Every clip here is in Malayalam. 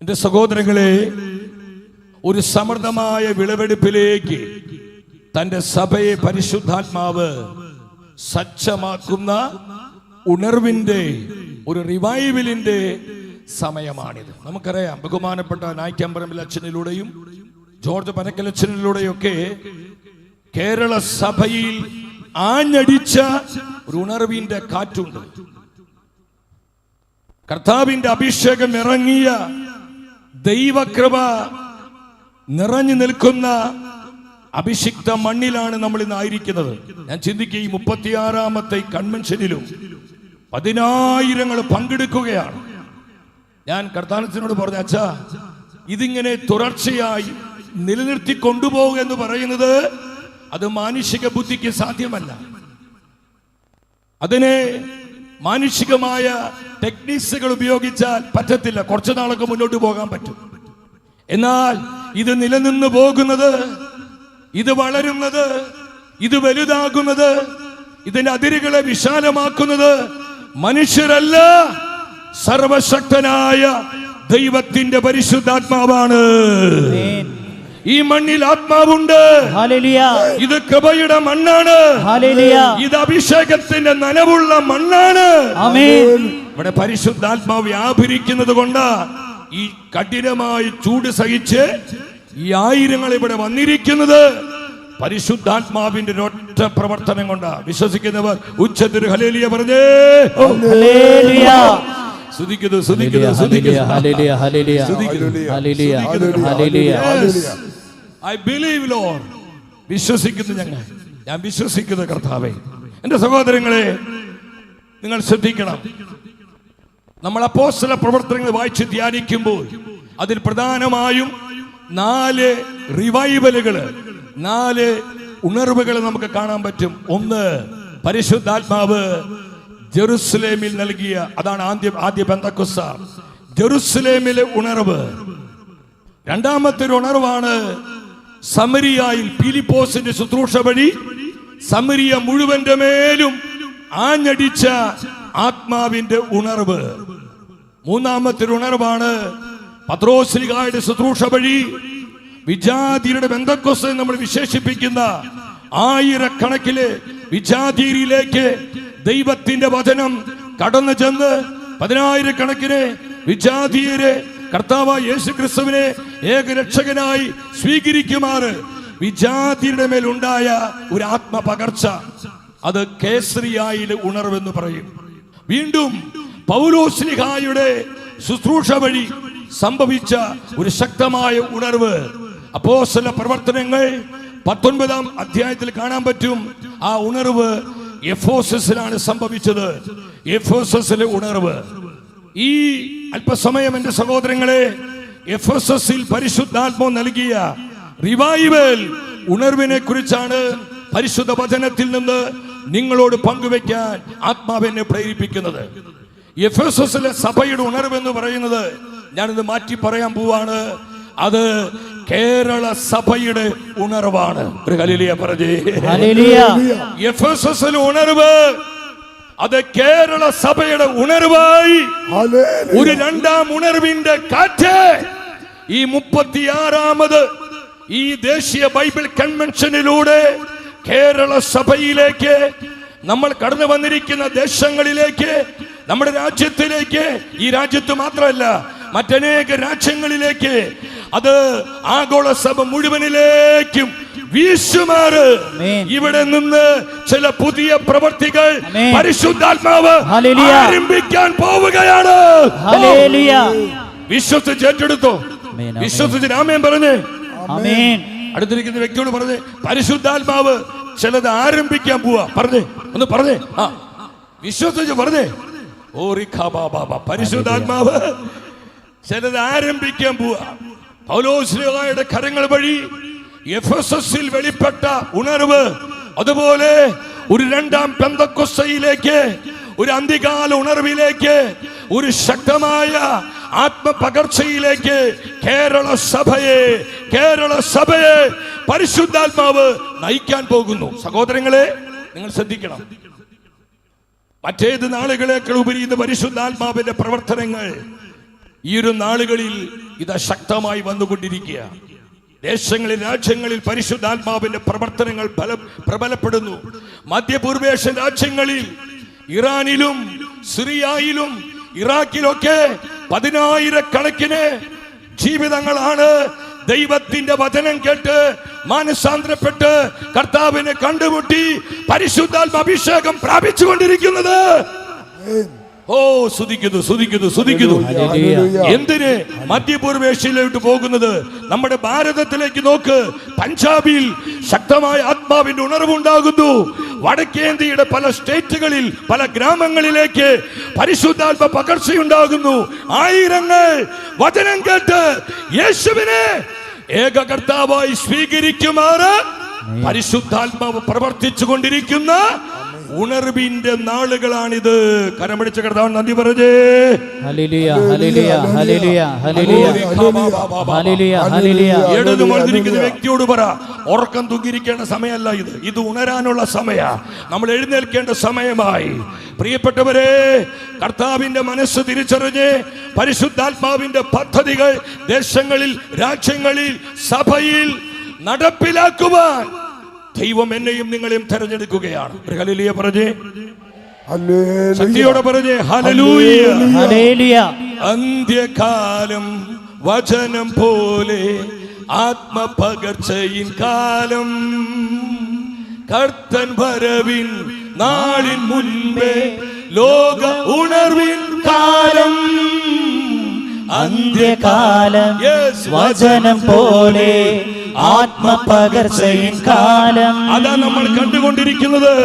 എന്റെ സഹോദരങ്ങളെ, ഒരു സമൃദ്ധമായ വിളവെടുപ്പിലേക്ക് തന്റെ സഭയെ പരിശുദ്ധാത്മാവ് സജ്ജമാക്കുന്ന ഉണർവിന്റെ ഒരു റിവൈവലിന്റെ സമയമാണിത്. നമുക്കറിയാം, ബഹുമാനപ്പെട്ട നായ്ക്കമ്പറമ്പിൽ അച്ഛനിലൂടെയും ജോർജ് പനക്കൽ അച്ഛനിലൂടെയും ഒക്കെ കേരള സഭയിൽ ആഞ്ഞടിച്ച ഒരു ഉണർവിന്റെ കാറ്റുണ്ട്. കർത്താവിന്റെ അഭിഷേകം ഇറങ്ങിയ ദൈവകൃപ നിറഞ്ഞു നിൽക്കുന്ന അഭിഷിക്ത മണ്ണിലാണ് നമ്മൾ ഇന്ന് ആയിരിക്കുന്നത്. ഞാൻ ചിന്തിക്കുക, ഈ 36ാമത്തെ കൺവെൻഷനിലും 10,000 പങ്കെടുക്കുകയാണ്. ഞാൻ കർത്താനത്തിനോട് പറഞ്ഞു, അച്ഛാ, ഇതിങ്ങനെ തുടർച്ചയായി നിലനിർത്തി കൊണ്ടുപോകുക എന്ന് പറയുന്നത് അത് മാനുഷിക ബുദ്ധിക്ക് സാധ്യമല്ല. അതിനെ മാനുഷികമായ ടെക്നിക്സുകൾ ഉപയോഗിച്ചാൽ പറ്റത്തില്ല. കുറച്ചു നാളൊക്കെ മുന്നോട്ട് പോകാൻ പറ്റും. എന്നാൽ ഇത് നിലനിന്ന് പോകുന്നത്, ഇത് വളരുന്നത്, ഇത് വലുതാകുന്നത്, ഇതിന്റെ അതിരുകളെ വിശാലമാക്കുന്നത് മനുഷ്യരല്ല, സർവശക്തനായ ദൈവത്തിന്റെ പരിശുദ്ധാത്മാവാണ്. ഈ മണ്ണിൽ ആത്മാവുണ്ട്. ഇത് കൃപയുടെ മണ്ണാണ്. ഇത് അഭിഷേകത്തിന്റെ നനവുള്ള മണ്ണാണ്. ഇവിടെ പരിശുദ്ധാത്മാവ് വ്യാപരിക്കുന്നത് കൊണ്ട് ഈ കഠിനമായി ചൂട് സഹിച്ച് ഈ 1000 ഇവിടെ വന്നിരിക്കുന്നത് പരിശുദ്ധാത്മാവിന്റെ ഒരൊറ്റ പ്രവർത്തനം കൊണ്ടാ. വിശ്വസിക്കുന്നവർ ഉച്ചത്തിൽ ഹല്ലേലൂയ പറഞ്ഞേ. I believe, Lord. വിശ്വസിക്കുന്നു ഞങ്ങൾ. ഞാൻ വിശ്വസിക്കുന്നു കർത്താവേ. എന്റെ സഹോദരങ്ങളെ, നിങ്ങൾ ശ്രദ്ധിക്കണം. നമ്മൾ അപ്പോസ്തല പ്രവർത്തനങ്ങൾ വായിച്ച് ധ്യാനിക്കുമ്പോൾ അതിൽ പ്രധാനമായും 4 റിവൈവലുകള്, 4 ഉണർവുകൾ നമുക്ക് കാണാൻ പറ്റും. ഒന്ന്, പരിശുദ്ധാത്മാവ് ജെറുസലേമിൽ നൽകിയ, അതാണ് ആദ്യ പെന്തക്കോസ്ത, ജെറുസലേമിലെ ഉണർവ്. രണ്ടാമത്തെ ഒരു ഉണർവാണ് സമരിയായിൽ ഫിലിപ്പോസിന്റെ ശുശ്രൂഷ വഴി സമരിയ മുഴുവന്റെ മേലും ആഞ്ഞടിച്ച ആത്മാവിന്റെ ഉണർവ്. മൂന്നാമത്തെ ഒരു ഉണർവാണ് പത്രോസ്ലിഹായുടെ ശുശ്രൂഷ വഴി വിജാതിയരുടെ പെന്തക്കോസ്ത് നമ്മൾ വിശേഷിപ്പിക്കുന്ന 1000കണക്കിലെ വിജാതിയരിലേക്ക് ദൈവത്തിന്റെ വചനം കടന്നു ചെന്ന് 10,000കണക്കിന് വിജാതിയരെ കർത്താവായ യേശു ക്രിസ്തുവിനെ ഏകരക്ഷകനായി സ്വീകരിക്കുമാറ് വിജാതിയുടെ മേലുണ്ടായ ഒരു ആത്മപകർച്ച, അത് കേസരിയായിലെ ഉണർവെന്ന് പറയും. വീണ്ടും പൗലോസ്ലിഹായുടെ ശുശ്രൂഷ വഴി സംഭവിച്ച ഒരു ശക്തമായ ഉണർവ് അപ്പോസ്തല പ്രവർത്തനങ്ങൾ 19-ാം അധ്യായത്തിൽ കാണാൻ പറ്റും. ആ ഉണർവ് എഫോസസിലാണ് സംഭവിച്ചത്. എഫോസസിലെ ഉണർവ്. ഈ അല്പസമയം എന്റെ സഹോദരങ്ങളെ, എഫോസസിൽ പരിശുദ്ധാത്മാവ് നൽകിയ റിവൈവൽ ഉണർവിനെ കുറിച്ചാണ് പരിശുദ്ധ വചനത്തിൽ നിന്ന് നിങ്ങളോട് പങ്കുവെക്കാൻ ആത്മാവെന്നെ പ്രേരിപ്പിക്കുന്നത്. എഫെസസിലെ സഭയുടെ ഉണർവ് എന്ന് പറയുന്നത്, ഞാനിത് മാറ്റി പറയാൻ പോവാണ്, അത് കേരള സഭയുടെ ഉണർവാണ്. ഒരു ഹല്ലേലൂയ പറഞ്ഞേ. എഫെസസിലെ ഉണർവ് അത് കേരള സഭയുടെ ഉണർവായി ഒരു രണ്ടാം ഉണർവിന്റെ കാറ്റ് ഈ 36ാമത് ഈ ദേശീയ ബൈബിൾ കൺവെൻഷനിലൂടെ കേരള സഭയിലേക്ക്, നമ്മൾ കടന്നു വന്നിരിക്കുന്ന ദേശങ്ങളിലേക്ക്, നമ്മുടെ രാജ്യത്തിലേക്ക്, ഈ രാജ്യത്ത് മാത്രമല്ല മറ്റനേക രാജ്യങ്ങളിലേക്ക്, അത് ആഗോള സഭ മുഴുവനിലേക്കും വീശുമാറ് ഇവിടെ നിന്ന് ചില പുതിയ പ്രവർത്തികൾ പരിശുദ്ധാത്മാവ് ആരംഭിക്കാൻ പോവുകയാണ്. വിശ്വസിച്ച് ഏറ്റെടുത്തോ. വിശ്വസിച്ച് ആമേൻ പറഞ്ഞേ. അടുത്തിരിക്കുന്ന വ്യക്തിയോട് പറഞ്ഞേ, പരിശുദ്ധാത്മാവ് ചിലത് ആരംഭിക്കാൻ പോവാ. പറഞ്ഞേ, ഒന്ന് പറഞ്ഞേ. വിശ്വസിച്ച് പറഞ്ഞേ. പരിശുദ്ധാത്മാവ് ചിലത് ആരംഭിക്കാൻ പോവാ. പൗലോസ്ലിഹായുടെ കരങ്ങൾ വഴി എഫെസസിൽ വെളിപ്പെട്ട ഉണർവ്, അതുപോലെ ഒരു രണ്ടാം പെന്തക്കോസ്തയിലേക്ക്, ഒരു അന്ത്യകാല ഉണർവിലേക്ക്, ഒരു ശക്തമായ ആത്മപകർച്ചയിലേക്ക് കേരള സഭയെ പരിശുദ്ധാത്മാവ് നയിക്കാൻ പോകുന്നു. സഹോദരങ്ങളെ, നിങ്ങൾ ശ്രദ്ധിക്കണം. മറ്റേത് നാളുകളേക്കാൾ ഉപരി ഇന്ന് പരിശുദ്ധാത്മാവിന്റെ പ്രവർത്തനങ്ങൾ ഈ ഒരു നാളുകളിൽ ഇത് ശക്തമായി വന്നുകൊണ്ടിരിക്കുക. ദേശങ്ങളിൽ രാജ്യങ്ങളിൽ പരിശുദ്ധാത്മാവിന്റെ പ്രവർത്തനങ്ങൾ പ്രബലപ്പെടുന്നു. മധ്യപൂർവേഷ്യൻ രാജ്യങ്ങളിൽ ഇറാനിലും സിറിയയിലും ഇറാഖിലൊക്കെ 10,000-കണക്കിന് ജീവിതങ്ങളാണ് ദൈവത്തിന്റെ വചനം കേട്ട് മാനസാന്തരപ്പെട്ട് കർത്താവിനെ കണ്ടുമുട്ടി പരിശുദ്ധാത്മ അഭിഷേകം പ്രാപിച്ചുകൊണ്ടിരിക്കുന്നത്. ഓ, സ്തുതിക്കുന്നു, സ്തുതിക്കുന്നു, സ്തുതിക്കുന്നു. എന്തിന് മധ്യപൂർവേഷ്യയിലോട്ട് പോകുന്നത്? നമ്മുടെ ഭാരതത്തിലേക്ക് നോക്ക്. പഞ്ചാബിൽ ശക്തമായ ആത്മാവിന്റെ ഉണർവുണ്ടാകുന്നു. വടക്കേന്ത്യയുടെ പല സ്റ്റേറ്റുകളിൽ പല ഗ്രാമങ്ങളിലേക്ക് പരിശുദ്ധാത്മ പകർച്ചയുണ്ടാകുന്നു. ആയിരങ്ങൾ വചനം കേട്ട് യേശുവിനെ ഏക കർത്താവായി സ്വീകരിക്കുമാറ് പരിശുദ്ധാത്മാവ് പ്രവർത്തിച്ചു കൊണ്ടിരിക്കുന്ന ഉണർവിന്റെ നാളുകളാണിത്. കരമടിച്ച കർത്താവ് നന്ദി പറഞ്ഞേ. Hallelujah, hallelujah, hallelujah, hallelujah, hallelujah, hallelujah. എഴുതു മറിഞ്ഞിരിക്കുന്ന വ്യക്തിയോട് പറ, ഉറക്കം തൂങ്ങിയിരിക്കേണ്ട സമയമല്ല ഇത്. ഇത് ഉണരാനുള്ള സമയ. നമ്മൾ എഴുന്നേൽക്കേണ്ട സമയമായി. പ്രിയപ്പെട്ടവരെ, കർത്താവിന്റെ മനസ്സ് തിരിച്ചറിഞ്ഞ് പരിശുദ്ധാത്മാവിന്റെ പദ്ധതികൾ ദേശങ്ങളിൽ, രാജ്യങ്ങളിൽ, സഭയിൽ നടപ്പിലാക്കുവാൻ ദൈവം എന്നെയും നിങ്ങളെയും തെരഞ്ഞെടുക്കുകയാണ്. ഹല്ലേലൂയ പറഞ്ഞേ, ശക്തിയോടെ പറഞ്ഞേ ഹല്ലേലൂയ, ഹല്ലേലൂയ. അന്ത്യകാലം വചനം പോലെ ആത്മപകർച്ചയിൻ കാലം, കർത്തൻ വരവിൻ നാളിൻ മുൻപേ ലോക ഉണർവിൻ കാലം. അന്ത്യകാലം വചനം പോലെ ആത്മപകർച്ചയിൻ കാലം. അതാ നമ്മൾ കണ്ടുകൊണ്ടിരിക്കുന്നത്.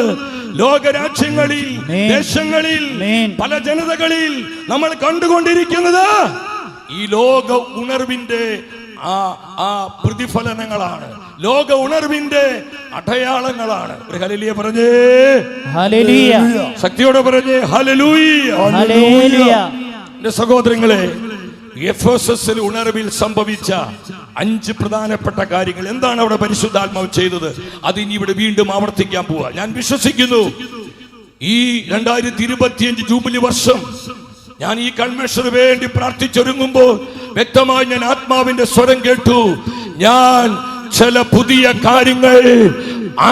ലോകരാജ്യങ്ങളിൽ, ദേശങ്ങളിൽ, പല ജനതകളിൽ നമ്മൾ കണ്ടുകൊണ്ടിരിക്കുന്നത് ഈ ലോക ഉണർവിന്റെ ആ പ്രതിഫലനങ്ങളാണ്. ലോക ഉണർവിന്റെ അടയാളങ്ങളാണ്. ഒരു ഹല്ലേലൂയ പറഞ്ഞേ. ഹല്ലേലൂയ. ശക്തിയോടെ പറഞ്ഞേ ഹല്ലേലൂയ, ഹല്ലേലൂയ. എന്റെ സഹോദരങ്ങളെ, എഫെസസിൽ ഉണർവിൽ സംഭവിച്ച 5 പ്രധാനപ്പെട്ട കാര്യങ്ങൾ എന്താണ് അവിടെ പരിശുദ്ധാത്മാവ് ചെയ്തത്? അത് ഇനി ഇവിടെ വീണ്ടും ആവർത്തിക്കാൻ പോവാ. ഞാൻ വിശ്വസിക്കുന്നു ഈ 2025 ജൂബിലി വർഷം ഞാൻ ഈ കൺവെൻഷന് വേണ്ടി പ്രാർത്ഥിച്ചൊരുങ്ങുമ്പോൾ വ്യക്തമായി ഞാൻ ആത്മാവിന്റെ സ്വരം കേട്ടു. ഞാൻ ചില പുതിയ കാര്യങ്ങൾ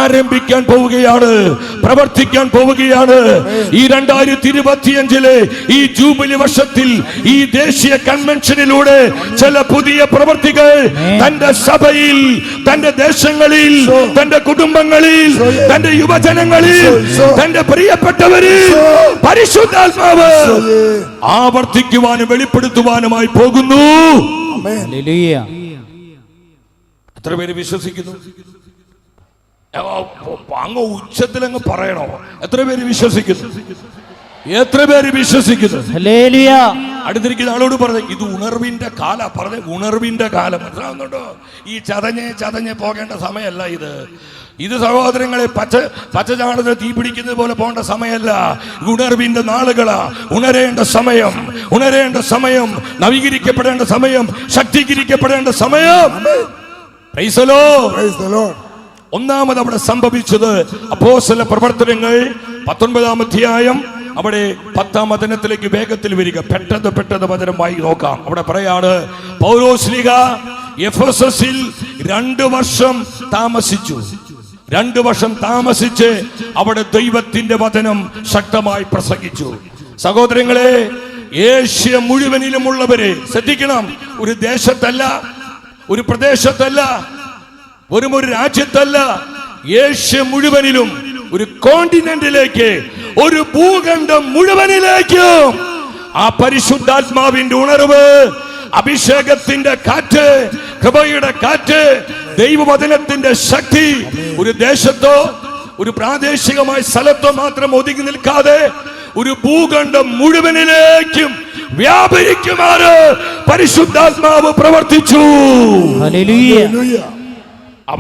ആരംഭിക്കാൻ പോവുകയാണ്, പ്രവർത്തിക്കാൻ പോവുകയാണ്. ഈ 2025 ഈ ജൂബിലി വർഷത്തിൽ ഈ ദേശീയ കൺവെൻഷനിലൂടെ ചില പുതിയ പ്രവർത്തികൾ തന്റെ സഭയിൽ, തന്റെ ദേശങ്ങളിൽ, തന്റെ കുടുംബങ്ങളിൽ, തന്റെ യുവജനങ്ങളിൽ, തന്റെ പ്രിയപ്പെട്ടവരിൽ പരിശുദ്ധാത്മാവ് ആവർത്തിക്കുവാനും വെളിപ്പെടുത്തുവാനുമായി പോകുന്നു. ഹല്ലേലൂയ. എത്ര പേര് വിശ്വസിക്കുന്നു? അങ്ങ് ഉച്ചത്തിലങ്ങ് പറയണോ? എത്ര പേര് വിശ്വസിക്കുന്നു? എത്ര പേര് വിശ്വസിക്കുന്നു? ഹല്ലേലൂയ. അടുത്തിരിക്കുന്ന ആളോട് പറഞ്ഞു, ഇത് ഉണർവിന്റെ കാലം. പറഞ്ഞ ഉണർവിന്റെ കാലം. മനസ്സിലാവുന്നുണ്ടോ? ഈ ചതഞ്ഞ് പോകേണ്ട സമയമല്ല ഇത്. ഇത് സഹോദരങ്ങളെ പച്ചചാണത്തിന് തീ പിടിക്കുന്നത് പോലെ പോകേണ്ട സമയമല്ല. ഉണർവിന്റെ നാളുകളാ. ഉണരേണ്ട സമയം, ഉണരേണ്ട സമയം, നവീകരിക്കപ്പെടേണ്ട സമയം, ശക്തീകരിക്കപ്പെടേണ്ട സമയം. Praise the Lord. ഒന്നാമത് അവിടെ സംഭവിച്ചത് അപ്പോസ്തല പ്രവർത്തനങ്ങൾ 19-ാം അധ്യായം. അവിടെ 10-ാം വചനത്തിലേക്ക് വേഗത്തിൽ വരിക. പെട്ടെന്ന് വചനമായി നോക്കാം. അവിടെ പറയാണ്, പൗലോസ്ലീഹ എഫെസസിൽ 2 വർഷം താമസിച്ചു. 2 വർഷം താമസിച്ച് അവിടെ ദൈവത്തിന്റെ വചനം ശക്തമായി പ്രസംഗിച്ചു. സഹോദരങ്ങളെ, ഏഷ്യ മുഴുവനിലുമുള്ളവരെ ശ്രദ്ധിക്കണം. ഒരു ദേശത്തല്ല, ഒരു പ്രദേശത്തല്ല, ഒരു രാജ്യത്തല്ല, ഏഷ്യ മുഴുവനിലും, ഒരു കോണ്ടിനെന്റിലേക്ക്, ഒരു ഭൂഖണ്ഡം മുഴുവനിലേക്കും ആ പരിശുദ്ധാത്മാവിന്റെ ഉണർവ്, അഭിഷേകത്തിന്റെ കാറ്റ്, കൃപയുടെ കാറ്റ്, ദൈവവചനത്തിന്റെ ശക്തി ഒരു ദേശത്തോ ഒരു പ്രാദേശികമായ സ്ഥലത്തോ മാത്രം ഒതുങ്ങി നിൽക്കാതെ ഒരു ഭൂഖണ്ഡം മുഴുവനിലേക്കും വ്യാപരിക്കുമാറ് പരിശുദ്ധാത്മാവ് പ്രവർത്തിച്ചു. ഹല്ലേലൂയ.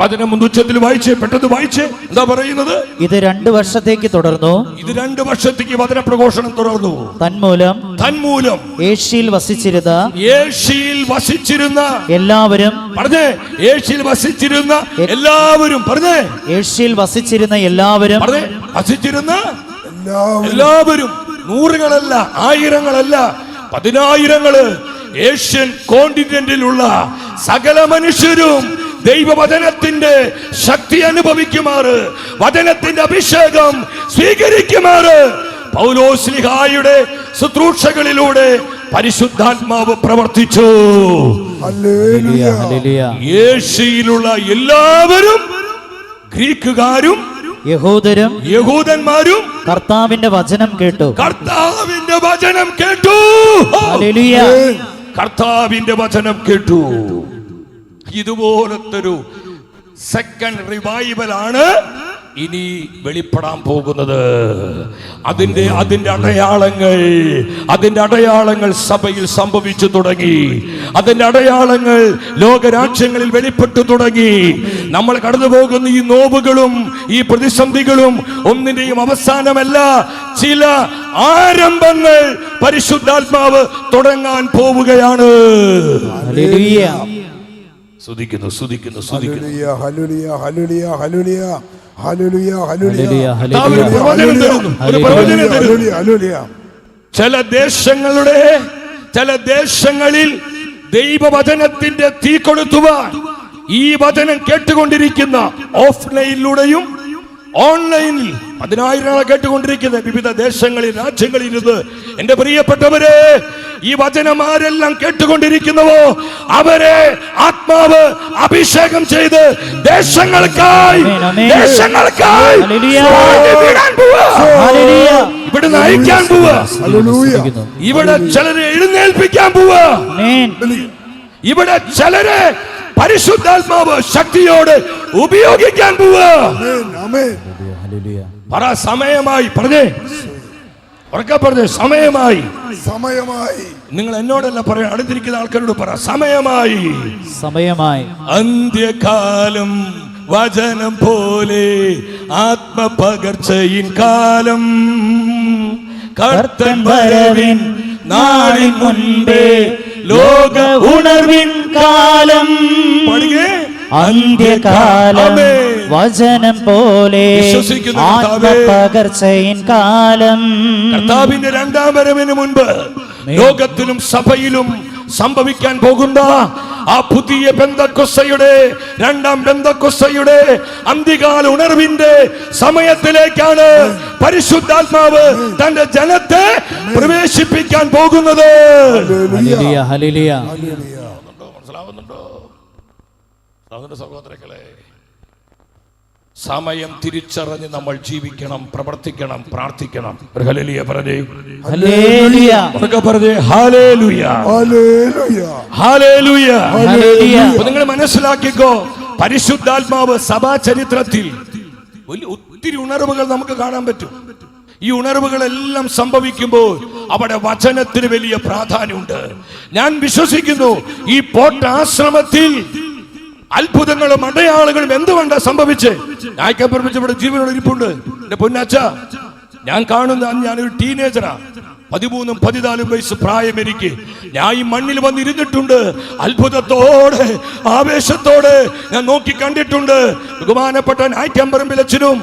വചനം ഉച്ചത്തിൽ വായിച്ചേ, പെട്ടെന്ന് വായിച്ചേ. എന്താ പറയുന്നത്? ഇത് 2 വർഷത്തേക്ക് തുടർന്നു. ഇത് 2 വർഷത്തേക്ക് വചന പ്രഘോഷണം തുടർന്നു. തന്മൂലം ഏഷ്യയിൽ വസിച്ചിരുന്ന എല്ലാവരും പറഞ്ഞേ, ഏഷ്യയിൽ വസിച്ചിരുന്ന എല്ലാവരും പറഞ്ഞേ, ഏഷ്യയിൽ വസിച്ചിരുന്ന എല്ലാവരും പറഞ്ഞേ, വസിച്ചിരുന്ന എല്ലാവരും. നൂറുകളല്ല, ആയിരങ്ങളല്ല, 10,000 ഏഷ്യൻ കോണ്ടിനെന്റിലുള്ള സകല മനുഷ്യരും ദൈവവചനത്തിന്റെ ശക്തി അനുഭവിക്കുമാറ്, വചനത്തിന്റെ അഭിഷേകം സ്വീകരിക്കുമാറ് പൗലോസ്ലിഹായുടെ ശുശ്രൂഷകളിലൂടെ പരിശുദ്ധാത്മാവ് പ്രവർത്തിച്ചു. ഏഷ്യയിലുള്ള എല്ലാവരും, ഗ്രീക്കുകാരും യഹൂദന്മാരും കർത്താവിന്റെ വചനം കേട്ടു. കർത്താവിന്റെ വചനം കേട്ടു. കർത്താവിന്റെ വചനം കേട്ടു. ഇതുപോലത്തൊരു സെക്കൻഡ് റിവൈവലാണ് ഇനി വെളിപ്പെടാൻ പോകുന്നത്. അതിന്റെ അടയാളങ്ങൾ സഭയിൽ സംഭവിച്ചു തുടങ്ങി. അതിന്റെ അടയാളങ്ങൾ ലോകരാജ്യങ്ങളിൽ വെളിപ്പെട്ടു തുടങ്ങി. നമ്മൾ കടന്നു പോകുന്ന ഈ നോവുകളും ഈ പ്രതിസന്ധികളും ഒന്നിന്റെയും അവസാനമല്ല, ചില ആരംഭങ്ങൾ പരിശുദ്ധാത്മാവ് തുടങ്ങാൻ പോവുകയാണ്. സ്തുതിക്കുന്നു. ചില ദേശങ്ങളിൽ ദൈവവചനത്തിന്റെ തീ കൊളുത്തുവാൻ ഈ വചനം കേട്ടുകൊണ്ടിരിക്കുന്ന ഓഫ്ലൈനിലൂടെയും ഓൺലൈനിൽ 10,000 കേട്ടുകൊണ്ടിരിക്കുന്ന വിവിധ ദേശങ്ങളിൽ, രാജ്യങ്ങളിൽ ഇരുന്ന് എന്റെ പ്രിയപ്പെട്ടവരെ, ഈ വചനം ആരെല്ലാം കേട്ടുകൊണ്ടിരിക്കുന്നുവോ അവരെ ആത്മാവ് അഭിഷേകം ചെയ്ത് ദേശങ്ങൾക്കായി ഇവിടെ നയിക്കാൻ പോവാ. ഇവിടെ ചിലരെ എഴുന്നേൽപ്പിക്കാൻ പോവാ. ഇവിടെ ചിലരെ പരിശുദ്ധാത്മാവ് ശക്തിയോട് ഉപയോഗിക്കാൻ പോവാ. പറ, സമയമായി. പറഞ്ഞേ, ഉറക്കെ പറഞ്ഞേ, സമയമായി. നിങ്ങൾ എന്നോടല്ല പറയാൻ, അടുത്തിരിക്കുന്ന ആൾക്കാരോട് പറ, സമയമായി. അന്ത്യകാലം വചനം പോലെ ആത്മപകർച്ചയിൻ കാലം, കർത്തൻ വരവിൻ നാളിൻ മുൻപേ ലോക ഉണർവിൻ കാലം. അന്ത്യകാലം വചനം പോലെ ആത്മപകർച്ചയിൻ കാലം. കർത്താവിന്റെ രണ്ടാം വരവിന് മുൻപ് ലോകത്തിലും സഭയിലും സംഭവിക്കാൻ പോകുന്ന ആ പുതിയ പെന്തക്കോസ്തയുടെ, രണ്ടാം പെന്തക്കോസ്തയുടെ അന്ത്യകാല ഉണർവിന്റെ സമയത്തിലേക്കാണ് പരിശുദ്ധാത്മാവ് തന്റെ ജനത്തെ പ്രവേശിപ്പിക്കാൻ പോകുന്നത്. സഹോദരങ്ങളെ, സമയം തിരിച്ചറിഞ്ഞ് നമ്മൾ ജീവിക്കണം, പ്രവർത്തിക്കണം, പ്രാർത്ഥിക്കണം. ഹല്ലേലൂയ പറഞ്ഞേ, ഹല്ലേലൂയ പറഞ്ഞേ, ഹല്ലേലൂയ, ഹല്ലേലൂയ. നിങ്ങൾ മനസ്സിലാക്കിക്കോ, പരിശുദ്ധാത്മാവ് സഭാ ചരിത്രത്തിൽ ഒത്തിരി ഉണർവുകൾ നമുക്ക് കാണാൻ പറ്റും. ഈ ഉണർവുകളെല്ലാം സംഭവിക്കുമ്പോൾ അവിടെ വചനത്തിന് വലിയ പ്രാധാന്യമുണ്ട്. ഞാൻ വിശ്വസിക്കുന്നു ഈ പോട്ടാശ്രമത്തിൽ അത്ഭുതങ്ങളും അടയാളങ്ങളും എന്തുകൊണ്ടാ സംഭവിച്ച്? ഇവിടെ ജീവനോട് ഇരിപ്പുണ്ട് എന്റെ പൊന്നച്ച. ഞാൻ കാണുന്ന, ഞാനൊരു ടീനേജറാ, 13-14 വയസ്സ് പ്രായം എനിക്ക്. ഞാൻ ഈ മണ്ണിൽ വന്നിരുന്നിട്ടുണ്ട്. അത്ഭുതത്തോടെ, ആവേശത്തോടെ ഞാൻ നോക്കി കണ്ടിട്ടുണ്ട്. ബഹുമാനപ്പെട്ട നായ്ക്കമ്പറമ്പിലച്ഛനും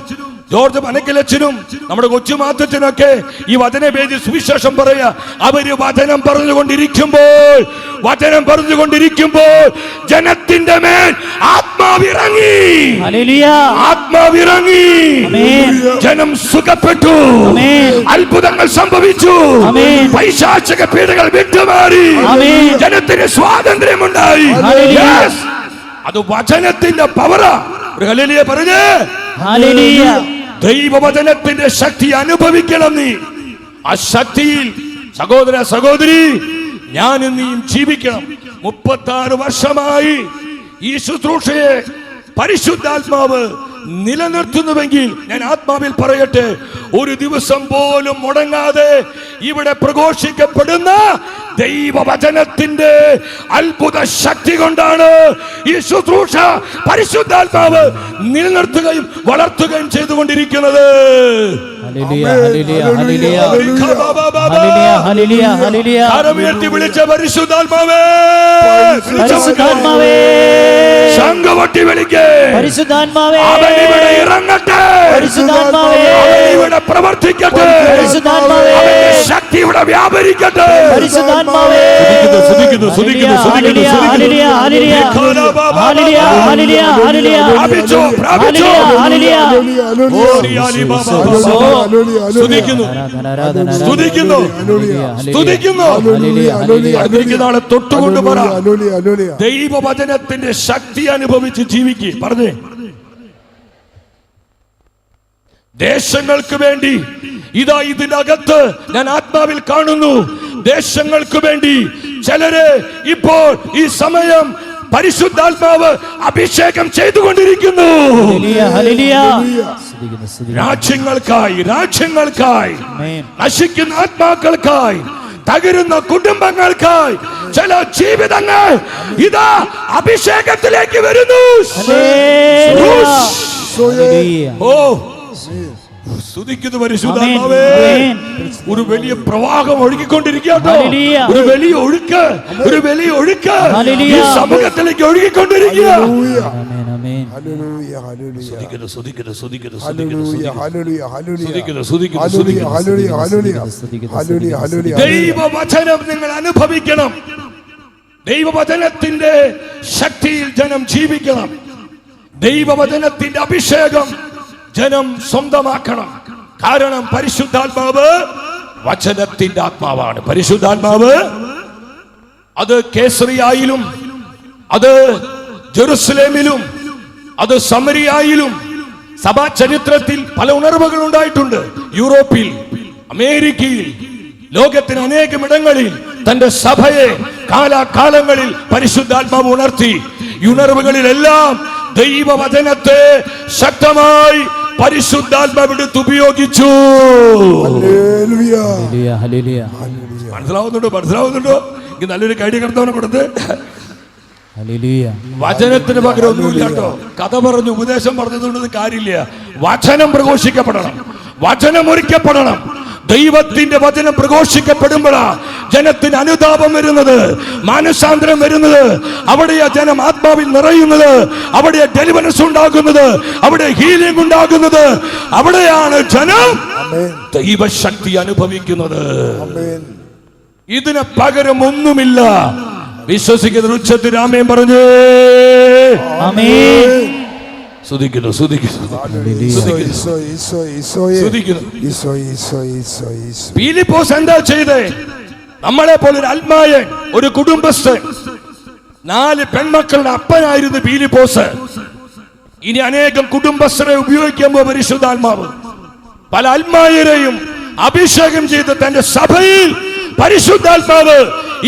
ജോർജ് മനക്കിലച്ഛനും നമ്മുടെ കൊച്ചുമാത്തച്ഛനൊക്കെ ഈ വചനവേദി സുവിശേഷം പറയാ. അവര് വചനം പറഞ്ഞുകൊണ്ടിരിക്കുമ്പോൾ ജനത്തിന്റെ മേൽ ആത്മാവിറങ്ങി. ജനം സുഖപ്പെട്ടു, അത്ഭുതങ്ങൾ സംഭവിച്ചു, പൈശാചിക പീഡകൾ വിട്ടുമാറി, ജനത്തിന് സ്വാതന്ത്ര്യമുണ്ടായി. അത് വചനത്തിന്റെ പവറാ. ഹല്ലേലൂയ പറഞ്ഞേ, ഹല്ലേലൂയ. ദൈവവചനത്തിന്റെ ശക്തി അനുഭവിക്കണം നീ. ആ ശക്തിയിൽ സഹോദര സഹോദരി, ഞാനും നീയും ജീവിക്കണം. 36 വർഷമായി ഈ ശുശ്രൂഷയെ പരിശുദ്ധാത്മാവ് നിലനിർത്തുന്നുവെങ്കിൽ ഞാൻ ആത്മാവിൽ പറയട്ടെ, ഒരു ദിവസം പോലും മുടങ്ങാതെ ഇവിടെ പ്രഘോഷിക്കപ്പെടുന്ന ദൈവവചനത്തിന്റെ അത്ഭുത ശക്തി കൊണ്ടാണ് ഈ ശുശ്രൂഷ പരിശുദ്ധാത്മാവ് നിലനിർത്തുകയും വളർത്തുകയും ചെയ്തുകൊണ്ടിരിക്കുന്നത്. കരമുയർത്തി വിളിച്ച പരിശുദ്ധാത്മാവേ, ശംഖുകൊട്ടി വിളിക്കേ. പരിശുദ്ധാത്മാവേ അവൻ ഇവിടെ ഇറങ്ങട്ടെ. പരിശുദ്ധാത്മാവേ അവൻ ഇവിടെ പ്രവർത്തിക്കട്ടെ. പരിശുദ്ധാത്മാവേ അവന്റെ ശക്തി ഇവിടെ വ്യാപരിക്കട്ടെ. പരിശുദ്ധാത്മാവേ സ്തുതിക്കുന്നു, സ്തുതിക്കുന്നു, സ്തുതിക്കുന്നു, ഹല്ലേലൂയ സ്തുതിക്കുന്നു. ഹല്ലേലൂയ ഹല്ലേലൂയ ഹല്ലേലൂയ ഹല്ലേലൂയ പ്രാപിച്ചോ, പ്രാപിച്ചോ. ഹല്ലേലൂയ സ്തുതിക്കുന്നു, സ്തുതിക്കുന്നു, സ്തുതിക്കുന്നു. അടുത്തിരിക്കുന്ന ആളെ തൊട്ടുകൊണ്ട് പറ, ദൈവവചനത്തിന്റെ ശക്തി അനുഭവിച്ച് ജീവിക്ക്. പറഞ്ഞേ, ദേശങ്ങൾക്ക് വേണ്ടി ഇതാ ഇതിനകത്ത് ഞാൻ ആത്മാവിൽ കാണുന്നു. ദേശങ്ങൾക്ക് വേണ്ടി ചിലര് ഇപ്പോൾ ഈ സമയം പരിശുദ്ധാത്മാവ് അഭിഷേകം ചെയ്തുകൊണ്ടിരിക്കുന്നു. രാജ്യങ്ങൾക്കായി, രാജ്യങ്ങൾക്കായി, നശിക്കുന്ന ആത്മാക്കൾക്കായി, തകരുന്ന കുടുംബങ്ങൾക്കായി ചില ജീവിതങ്ങൾ ഇതാ അഭിഷേകത്തിലേക്ക് വരുന്നു. ഓ, സ്തുതിക്കുന്നു പരിശുദ്ധാത്മാവേ. ഒരു വലിയ പ്രവാഹം ഒഴുകിക്കൊണ്ടിരിക്കുകയാണ്. ഒരു വലിയ ഒഴുക്ക്, ഒരു വലിയ ഒഴുക്ക് ഈ സമൂഹത്തിലേക്ക് ഒഴുകിക്കൊണ്ടിരിക്കുക. ദൈവവചനം നിങ്ങൾ അനുഭവിക്കണം. ദൈവവചനത്തിന്റെ ശക്തിയിൽ ജനം ജീവിക്കണം. ദൈവവചനത്തിന്റെ അഭിഷേകം ജനം സ്വന്തമാക്കണം. കാരണം പരിശുദ്ധാത്മാവ് വചനത്തിന്റെ ആത്മാവാണ്. പരിശുദ്ധാത്മാവ് അത് കേസറിയായിലും, അത് ജെറുസലേമിലും, അത് സമരിയായിലും സഭാ ചരിത്രത്തിൽ പല ഉണർവുകൾ ഉണ്ടായിട്ടുണ്ട്. യൂറോപ്പിൽ, അമേരിക്കയിൽ, ലോകത്തിന് അനേകം ഇടങ്ങളിൽ തന്റെ സഭയെ കാലാകാലങ്ങളിൽ പരിശുദ്ധാത്മാവ് ഉണർത്തി. ഈ ഉണർവുകളിലെല്ലാം ദൈവവചനത്തെ ശക്തമായി പരിശുദ്ധാത്മാവ് എടുത്ത് ഉപയോഗിച്ചു. മനസ്സിലാവുന്നുണ്ടോ? മനസ്സിലാവുന്നുണ്ടോ? എനിക്ക് നല്ലൊരു കൈഡി കർത്തവനെ കൊടുത്ത്. വചനത്തിന് പകരം ഒന്നുമില്ല കേട്ടോ. കഥ പറഞ്ഞു, ഉപദേശം പറഞ്ഞതുകൊണ്ട് കാര്യമില്ല. വചനം പ്രഘോഷിക്കപ്പെടണം, വചനം ഒരുക്കപ്പെടണം. ദൈവത്തിന്റെ വചനം പ്രഘോഷിക്കപ്പെടുമ്പോഴാ ജനത്തിന് അനുതാപം വരുന്നത്, മാനസാന്തരം വരുന്നത്. അവിടെയാ ജനം ആത്മാവിൽ നിറയുന്നത്, അവിടെ ഡെലിവറൻസ് ഉണ്ടാകുന്നത്, അവിടെ ഹീലിംഗ് ഉണ്ടാകുന്നത്. അവിടെയാണ് ജനം ദൈവശക്തി അനുഭവിക്കുന്നത്. ഇതിന് പകരം ഒന്നുമില്ല. വിശ്വസിക്കുന്ന ഉച്ചത്തിൽ ആമേൻ പറഞ്ഞേ. സ്തുതിക്കുന്നു, സ്തുതിക്കുന്നു. ഫിലിപ്പോസ് എന്താ ചെയ്തേ? നമ്മളെ പോലെ ഒരു അൽമായൻ, ഒരു കുടുംബസ്ഥൻ, 4 പെൺമക്കളുടെ അപ്പനായിരുന്നു ഫിലിപ്പോസ്. ഇനി അനേകം കുടുംബസ്ഥരെ ഉപയോഗിക്കാൻ പോകുന്ന പരിശുദ്ധാത്മാവ് പല അൽമായരെയും അഭിഷേകം ചെയ്ത് തന്റെ സഭയിൽ പരിശുദ്ധാത്മാവ്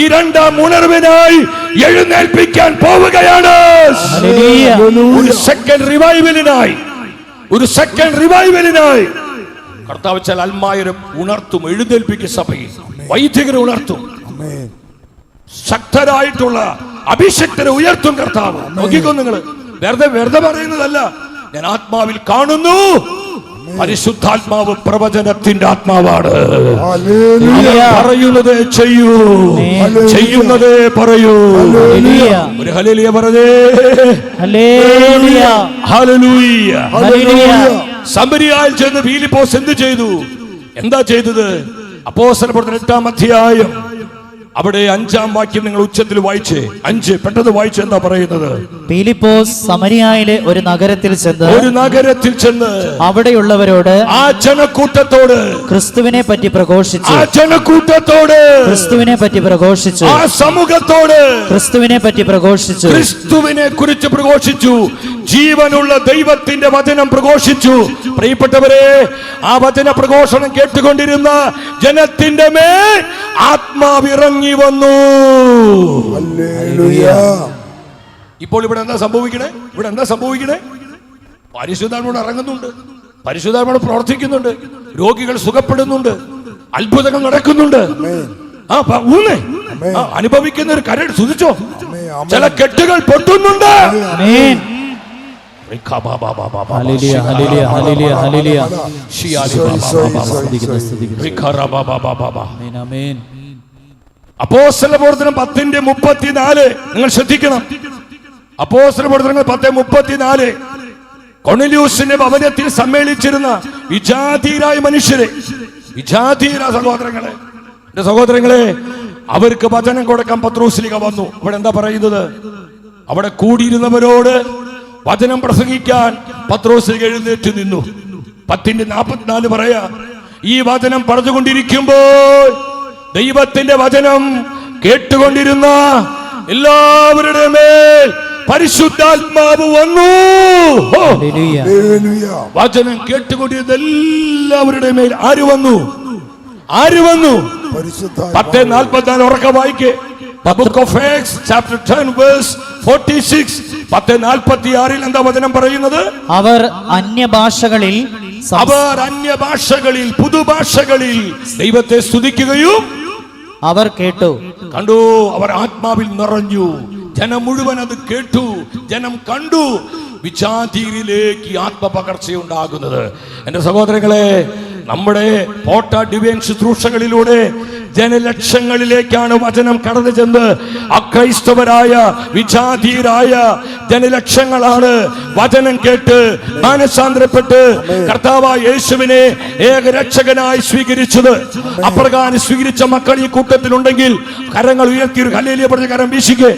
ഈ 2ാം ഉണർവിനായി എഴുന്നേൽപ്പിക്കാൻ പോവുകയാണ്. ഒരു സെക്കൻഡ് റിവൈവലിനായി, ഒരു സെക്കൻഡ് റിവൈവലിനായി കർത്താവ് ചില അൽമായരെ ഉണർത്തും, എഴുന്നേൽപ്പിക്കും. സഭയിൽ വൈദികരെ ഉണർത്തും, ശക്തരായിട്ടുള്ള അഭിഷക്തരെ ഉയർത്തും കർത്താവ്. നോക്കിക്കോ, നിങ്ങൾ വെറുതെ പറയുന്നതല്ല, ഞാൻ ആത്മാവിൽ കാണുന്നു. പരിശുദ്ധാത്മാവ് പ്രവചനത്തിന്റെ ആത്മാവാണ്. പറയുന്നതേ ചെയ്യൂ, ചെയ്യുന്നതേ പറയൂ. ഒരു ഹല്ലേലൂയ പറഞ്ഞേ. സമരിയായിൽ ചെന്ന് ഫിലിപ്പോസ് എന്ത് ചെയ്തു? എന്താ ചെയ്തത്? അപ്പോസ്തലപ്രവർത്തനം 8-ാം അധ്യായം അവിടെ 5-ാം വാക്യം നിങ്ങൾ ഉച്ചത്തിൽ വായിച്ചേ. 5 പെട്ടെന്ന് വായിച്ച് എന്താ പറയുന്നത്? ഫിലിപ്പോസ് സമരിയായിലെ ഒരു നഗരത്തിൽ ചെന്ന് അവിടെയുള്ളവരോട്, ആ ജനക്കൂട്ടത്തോട് ക്രിസ്തുവിനെ പറ്റി പ്രഘോഷിച്ചു. ക്രിസ്തുവിനെ പറ്റി പ്രഘോഷിച്ചു. ആ സമൂഹത്തോട് ക്രിസ്തുവിനെ പറ്റി പ്രഘോഷിച്ചു. ക്രിസ്തുവിനെ കുറിച്ച് പ്രഘോഷിച്ചു. ജീവനുള്ള ദൈവത്തിന്റെ വചനം പ്രഘോഷിച്ചു. പ്രിയപ്പെട്ടവരെ, ആ വചന പ്രഘോഷണം കേട്ടുകൊണ്ടിരുന്ന ജനത്തിന്റെ മേൽ ആത്മാവിറങ്ങി വന്നു. ഇപ്പോൾ ഇവിടെ എന്താ സംഭവിക്കണേ? ഇവിടെ എന്താ സംഭവിക്കണേ? പരിശുദ്ധാത്മാവ് ഇറങ്ങുന്നുണ്ട്, പരിശുദ്ധാത്മാവ് പ്രവർത്തിക്കുന്നുണ്ട്, രോഗികൾ സുഖപ്പെടുന്നുണ്ട്, അത്ഭുതങ്ങൾ നടക്കുന്നുണ്ട്. അനുഭവിക്കുന്ന ഒരു കരട് സുധിച്ചോ, ചില കെട്ടുകൾ പൊട്ടുന്നുണ്ട്. അപ്പോസ്തലപ്രവർത്തനം 10:34 നിങ്ങൾ ശ്രദ്ധിക്കണം. അപ്പോസ്തലപ്രവർത്തനങ്ങൾ 10:34 കൊർന്നേലിയൂസിന്റെ ഭവനത്തിൽ സമ്മേളിച്ചിരുന്ന വിജാതീയരായ മനുഷ്യരെ, വിജാതീയരായ സഹോദരങ്ങളെ, എന്റെ സഹോദരങ്ങളെ, അവർക്ക് വചനം കൊടുക്കാൻ പത്രോസിലേക്ക് വന്നു. അവിടെ എന്താ പറയുന്നത്? അവിടെ കൂടിയിരുന്നവരോട് വചനം പ്രസംഗിക്കാൻ പത്രോസിലേക്ക് എഴുന്നേറ്റ് നിന്നു. 10:44 പറയാ, ഈ വചനം പറഞ്ഞുകൊണ്ടിരിക്കുമ്പോൾ ദൈവത്തിന്റെ വചനം കേട്ടുകൊണ്ടിരുന്ന എല്ലാവരുടെ മേൽ പരിശുദ്ധാത്മാവ് വന്നു. വചനം കേട്ടുകൊണ്ടിരുന്ന എല്ലാവരുടെ മേൽ ആര് വന്നു? ആര് വന്നു? 10:44 ഉറക്കെ വായിക്കേ. The book of Acts chapter 10 verse 46. 10:46 എന്താ വചനം പറയുന്നത്? അവർ അന്യഭാഷകളിൽ പുതുഭാഷകളിൽ ദൈവത്തെ സ്തുതിക്കുകയും അവർ കേട്ടു. കണ്ടു, അവർ ആത്മാവിൽ നിറഞ്ഞു. ജനം മുഴുവൻ അത് കേട്ടു, ജനം കണ്ടു. വിജാതീയരിലേക്ക് ആത്മപകർച്ചയുണ്ടാകുന്നത്. എന്റെ സഹോദരങ്ങളെ, നമ്മുടെ പോട്ട ഡിവൈൻ ശുശ്രൂഷകളിലൂടെ ജനലക്ഷങ്ങളിലേക്കാണ് വചനം കടന്നു ചെന്ന് അക്രൈസ്തവരായ വിജാതീയരായ ജനലക്ഷങ്ങളാണ് വചനം കേട്ട് മാനസാന്തരപ്പെട്ട് കർത്താവായ യേശുവിനെ ഏകരക്ഷകനായി സ്വീകരിച്ചത്. അപ്രകാരം സ്വീകരിച്ച മക്കൾ ഈ കൂട്ടത്തിലുണ്ടെങ്കിൽ കരങ്ങൾ ഉയർത്തി ഒരു ഹല്ലേലൂയ പറഞ്ഞ കരം വീശിക്കേ.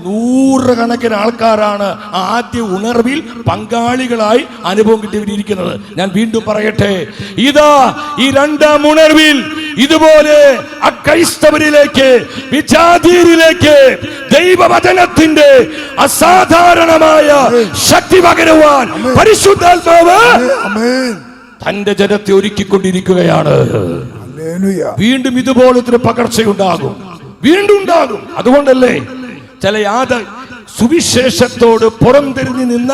നൂറുകണക്കിന് ആൾക്കാരാണ് ആദ്യ ഉണർവിൽ പങ്കാളികളായി അനുഭവം കിട്ടിയിരിക്കുന്നത്. ഞാൻ വീണ്ടും പറയട്ടെ, ഇതാ ഈ രണ്ടാം ഉണർവിൽ ഇതുപോലെ അക്രൈസ്തവരിലേക്ക് വിജാതീയരിലേക്ക് ദൈവവചനത്തിന്റെ അസാധാരണമായ ശക്തി പകരുവാൻ പരിശുദ്ധാത്മാവ് തന്റെ ജനത്തെ ഒരുക്കിക്കൊണ്ടിരിക്കുകയാണ്. വീണ്ടും ഇതുപോലത്തെ പകർച്ചയുണ്ടാകും, വീണ്ടും ഉണ്ടാകും. അതുകൊണ്ടല്ലേ ചില സുവിശേഷത്തോട് പുറംതിരിഞ്ഞു നിന്ന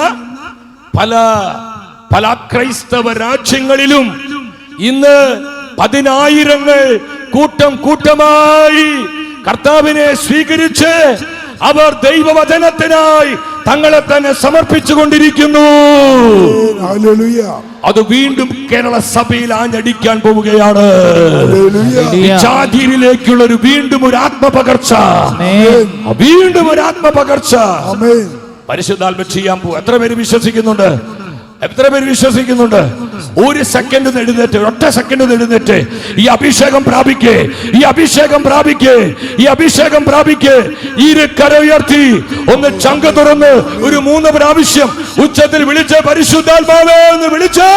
പല ക്രൈസ്തവ രാജ്യങ്ങളിലും ഇന്ന് 10,000 കൂട്ടം കൂട്ടമായി കർത്താവിനെ സ്വീകരിച്ച് അവർ ദൈവവചനത്തിനായി തങ്ങളെ തന്നെ സമർപ്പിച്ചു കൊണ്ടിരിക്കുന്നു. അത് വീണ്ടും കേരള സഭയിൽ ആഞ്ഞടിക്കാൻ പോവുകയാണ്. വിജാതീയരിലേക്കുള്ള ഒരു വീണ്ടും ഒരു ആത്മപകർച്ച, വീണ്ടും ഒരു ആത്മപകർച്ച പരിശുദ്ധാത്മ ചെയ്യാൻ പോകും. എത്ര പേര് വിശ്വസിക്കുന്നുണ്ട്? എത്ര പേര് വിശ്വസിക്കുന്നുണ്ട്? ഒരു സെക്കൻഡ് എഴുന്നേറ്റ്, ഒറ്റ സെക്കൻഡ് എഴുന്നേറ്റ് ഈ അഭിഷേകം പ്രാപിക്കേ, ഈ അഭിഷേകം പ്രാപിക്കേ, ഈ അഭിഷേകം പ്രാപിക്കേ. ഇരു കര ഉയർത്തി ഒന്ന് ചങ്ക തുറന്ന് ഒരു 3 പ്രാവശ്യം ഉച്ചത്തിൽ വിളിച്ച് പരിശുദ്ധാത്മാവേ എന്ന് വിളിച്ച്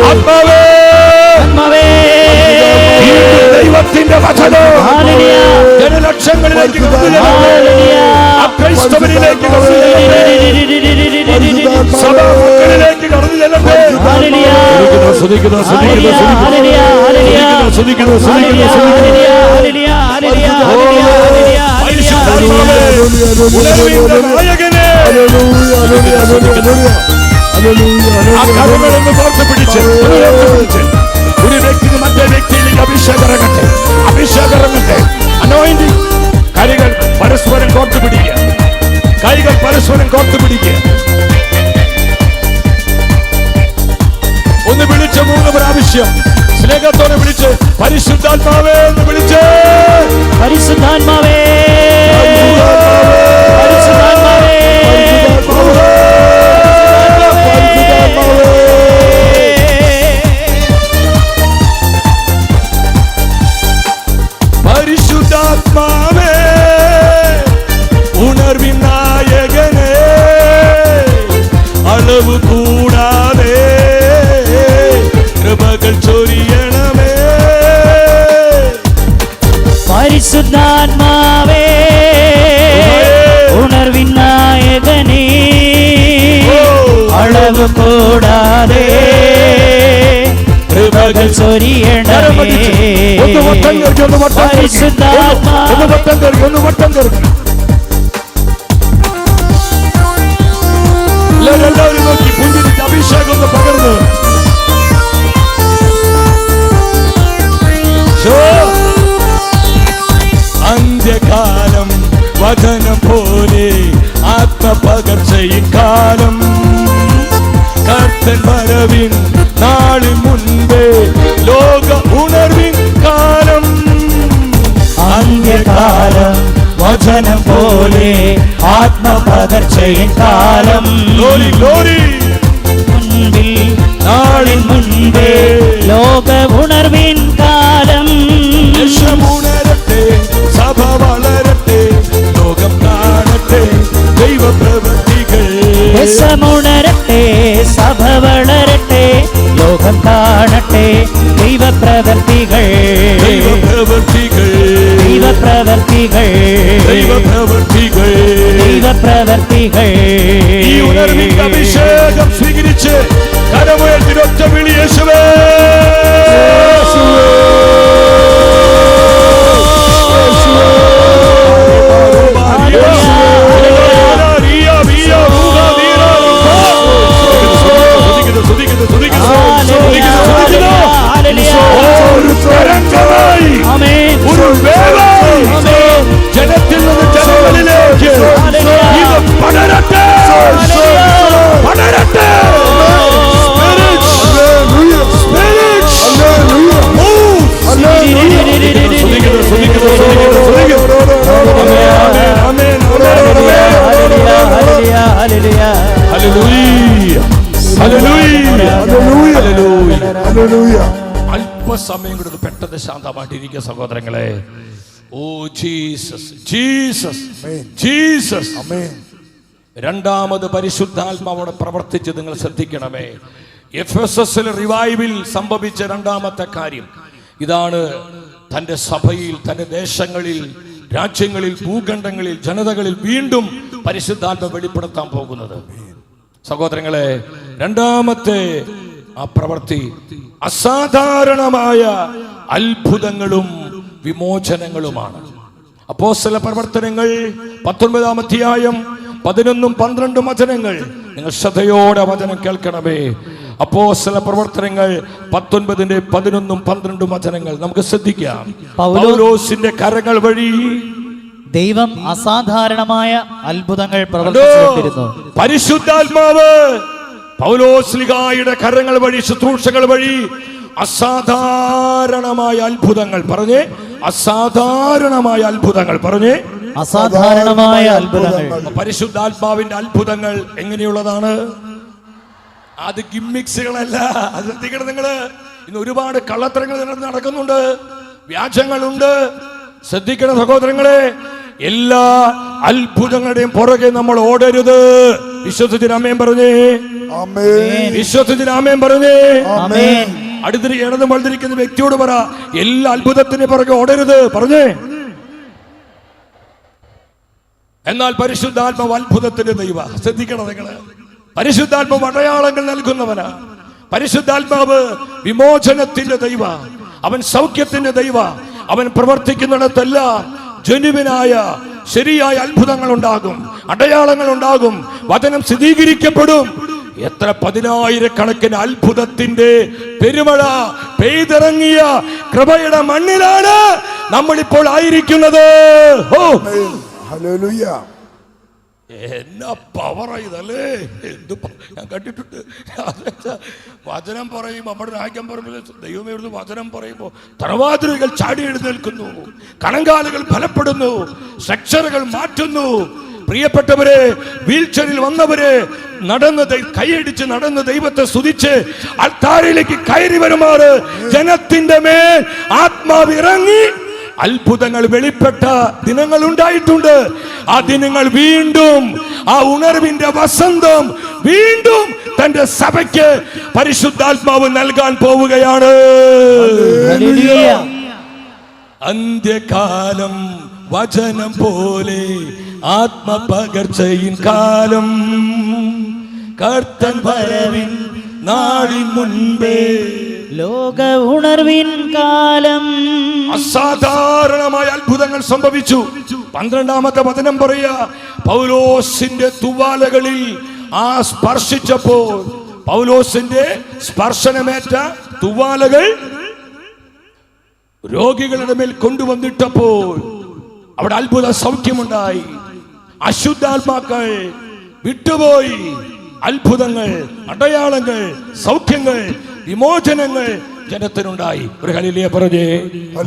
ആത്മാവേ ദൈവത്തിന്റെ വചനം ജനലക്ഷങ്ങളിലേക്ക് ക്രൈസ്തവരിലേക്ക് സഭാമക്കളിലേക്ക് കടന്നു ചെല്ലട്ടെ. കരങ്ങളൊന്ന് കോർത്ത് പിടിച്ച് ഒരു വ്യക്തിക്ക് മറ്റേ വ്യക്തിയിലേക്ക് അഭിഷേകം ഇറങ്ങട്ടെ, അഭിഷേകം ഇറങ്ങട്ടെ. അനോയിന്റിംഗ്. കൈകൾ പരസ്പരം കോർത്ത് പിടിക്കുക, കൈകൾ പരസ്പരം കോർത്ത് പിടിക്കുക. ഒന്ന് വിളിച്ച് 3 പ്രാവശ്യം സ്നേഹത്തോടെ വിളിച്ച് പരിശുദ്ധാത്മാവേ എന്ന് വിളിച്ച് പരിശുദ്ധാത്മാവേ പരിശുദ്ധാത്മാവേ പരിശുദ്ധാത്മാവേ ഉണർവിൻ നായകനേ അളവ് കൂടാതെ കൃപകൾ ചൊരിയണമേ. പരിശുദ്ധാത്മാവേ ഉണർവിൻ നായകനേ അളവ് കൂടാതെ കൃപകൾ ചൊരിയണമേ. എല്ലാവരും നോക്കി പുഞ്ചിരിച്ച് അഭിഷേകം ഒന്ന് പകർന്നു. അന്ത്യകാലം വചനം പോലെ ആത്മപകർച്ചയിൻ കാലം, കർത്തൻ വരവിൻ നാളിൻ മുൻപേ ലോക ഉണർവിൻ കാലം. പോലെ ആത്മപകർച്ചയിൻ കാലം മുൻപിൽ നാളിൻ മുൻപേ ലോക ഉണർവിൻ കാലം ദേശമുണരട്ടെ സഭ വളരട്ടെ ലോകം കാണട്ടെ ദൈവപ്രവൃത്തികൾ ദേശമുണരട്ടെ സഭ വളരട്ടെ ലോകം കാണട്ടെ ദൈവപ്രവൃത്തികൾ ദൈവപ്രവൃത്തികൾ ദൈവപ്രവൃത്തികൾ ദൈവപ്രവൃത്തികൾ ദൈവപ്രവൃത്തികൾ ഈ ഉണർവിന്റെ അഭിഷേകം സ്വീകരിച്ച് കരമുയർത്തിനൊറ്റ വിളി യേശുവേ ഒരു വേലായി ജനത്തിൽ നിന്ന് ജനങ്ങളിലേക്ക് ഇത് പടരട്ടെ പടരട്ടെ അല്പസമയം കൂടെ പെട്ടെന്ന് ശാന്തമായിട്ടിരിക്കുക സഹോദരങ്ങളെ. Oh Jesus Jesus Jesus. രണ്ടാമത് പരിശുദ്ധാത്മാവോടെ പ്രവർത്തിച്ച് നിങ്ങൾ ശ്രദ്ധിക്കണമേ. എഫെസസിൽ റിവൈവിൽ സംഭവിച്ച രണ്ടാമത്തെ കാര്യം ഇതാണ്. തന്റെ സഭയിൽ, തന്റെ ദേശങ്ങളിൽ, രാജ്യങ്ങളിൽ, ഭൂഖണ്ഡങ്ങളിൽ, ജനതകളിൽ വീണ്ടും പരിശുദ്ധാത്മ വെളിപ്പെടുത്താൻ പോകുന്നത്. സഹോദരങ്ങളെ, രണ്ടാമത്തെ ആ പ്രവൃത്തി അസാധാരണമായ അത്ഭുതങ്ങളും വിമോചനങ്ങളുമാണ്. അപ്പോസ്തല പ്രവർത്തനങ്ങൾ 19-ാം അധ്യായം 11-12 വചനങ്ങൾ. നിങ്ങൾ ശ്രദ്ധയോടെ വചനം കേൾക്കണമേ. അപ്പോസ്തല പ്രവർത്തനങ്ങൾ 19-ന്റെ 11-12 വചനങ്ങൾ നമുക്ക് ശ്രദ്ധിക്കാം. പൗലോസിന്റെ കരങ്ങൾ വഴി ദൈവം അസാധാരണമായ അത്ഭുതങ്ങൾ പ്രവർത്തിച്ചിരുന്നു. പരിശുദ്ധാത്മാവ് പൗലോസ്ലിഹായുടെ കരങ്ങൾ വഴി, ശുശ്രൂഷകൾ വഴി അസാധാരണമായ അത്ഭുതങ്ങൾ പറഞ്ഞേ. അസാധാരണമായ അത്ഭുതങ്ങൾ പറഞ്ഞേ. അസാധാരണമായ അത്ഭുതങ്ങൾ. പരിശുദ്ധാത്മാവിന്റെ അത്ഭുതങ്ങൾ എങ്ങനെയുള്ളതാണ്? അത് ഗിമ്മിക്സുകളല്ല. അത് ശ്രദ്ധിക്കണം നിങ്ങള്. ഇന്ന് ഒരുപാട് കള്ളത്തരങ്ങൾ നടക്കുന്നുണ്ട്, വ്യാജങ്ങളുണ്ട്. ശ്രദ്ധിക്കണം സഹോദരങ്ങളെ. എല്ലാ അത്ഭുതങ്ങളുടെയും പുറകെ നമ്മൾ ഓടരുത്. വിശ്വസിച്ച് ആമേൻ പറഞ്ഞേ. വിശ്വസിച്ച് ആമേൻ പറഞ്ഞേ. അടുത്തിരി ഇടതും വലതിരിക്കുന്ന വ്യക്തിയോട് പറ, എല്ലാ അത്ഭുതത്തിന് പുറകെ ഓടരുത് പറഞ്ഞേ. എന്നാൽ പരിശുദ്ധാത്മാവ് അത്ഭുതത്തിന്റെ ദൈവ. ശ്രദ്ധിക്കണം നിങ്ങള്. പരിശുദ്ധാത്മാവ് അടയാളങ്ങൾ നൽകുന്നവനാ. പരിശുദ്ധാത്മാവ് വിമോചനത്തിന്റെ ദൈവ. അവൻ സൗഖ്യത്തിന്റെ ദൈവ. അവൻ പ്രവർത്തിക്കുന്നിടത്തെല്ലാം ജനുവിനായ ശരിയായ അത്ഭുതങ്ങൾ ഉണ്ടാകും, അടയാളങ്ങൾ ഉണ്ടാകും, വചനം സ്ഥിരീകരിക്കപ്പെടും. എത്ര 10,000-കണക്കിന് അത്ഭുതത്തിന്റെ പെരുമഴ പെയ്തിറങ്ങിയ കൃപയുടെ മണ്ണിലാണ് നമ്മളിപ്പോൾ ആയിരിക്കുന്നത്. എന്നാ പവറാ ഇതല്ലേ. ഞാൻ കണ്ടിട്ടുണ്ട്. വചനം പറയും, നമ്മുടെ രാജ്യം പറയുമ്പോൾ ദൈവമേ വചനം പറയുമ്പോൾ തറവാതിലുകൾ ചാടി എഴുന്നേൽക്കുന്നു, കണങ്കാലുകൾ ഫലപ്പെടുന്നു, സ്ട്രക്ചറുകൾ മാറ്റുന്നു. പ്രിയപ്പെട്ടവരെ, വീൽചെയറിൽ വന്നവരെ നടന്ന് കൈയടിച്ച് നടന്ന് ദൈവത്തെ സ്തുതിച്ച് അൾത്താരയിലേക്ക് കയറി വരുമാറ് ജനത്തിന്റെ മേൽ ആത്മാവ് ഇറങ്ങി അത്ഭുതങ്ങൾ വെളിപ്പെട്ട ദിനങ്ങൾ ഉണ്ടായിട്ടുണ്ട്. ആ ദിനങ്ങൾ വീണ്ടും, ആ ഉണർവിന്റെ വസന്തം വീണ്ടും തന്റെ സഭയ്ക്ക് പരിശുദ്ധാത്മാവ് നൽകാൻ പോവുകയാണ്. അന്ത്യകാലം വചനം പോലെ ആത്മപകർച്ചയിൻ കാലം, കർത്തൻ വരവിൻ നാളിൻ മുൻപേ ലോക ഉണർവിൻ കാലം. അസാധാരണമായ അത്ഭുതങ്ങൾ സംഭവിച്ചു. 12-ാമത്തെ വചനം പറയാ, പൗലോസിന്റെ തുവാലകളിൽ ആ സ്പർശിച്ചപ്പോൾ, പൗലോസിന്റെ സ്പർശനമേറ്റ തുവാലകൾ രോഗികളുടെ മേൽ കൊണ്ടുവന്നിട്ടപ്പോൾ അവിടെ അത്ഭുത സൗഖ്യമുണ്ടായി. അശുദ്ധാത്മാക്കൾ വിട്ടുപോയി. അത്ഭുതങ്ങൾ, അടയാളങ്ങൾ, സൗഖ്യങ്ങൾ, വിമോചനങ്ങൾ ജനത്തിനുണ്ടായി. ഒരു ഹല്ലേലൂയ പറഞ്ഞേ.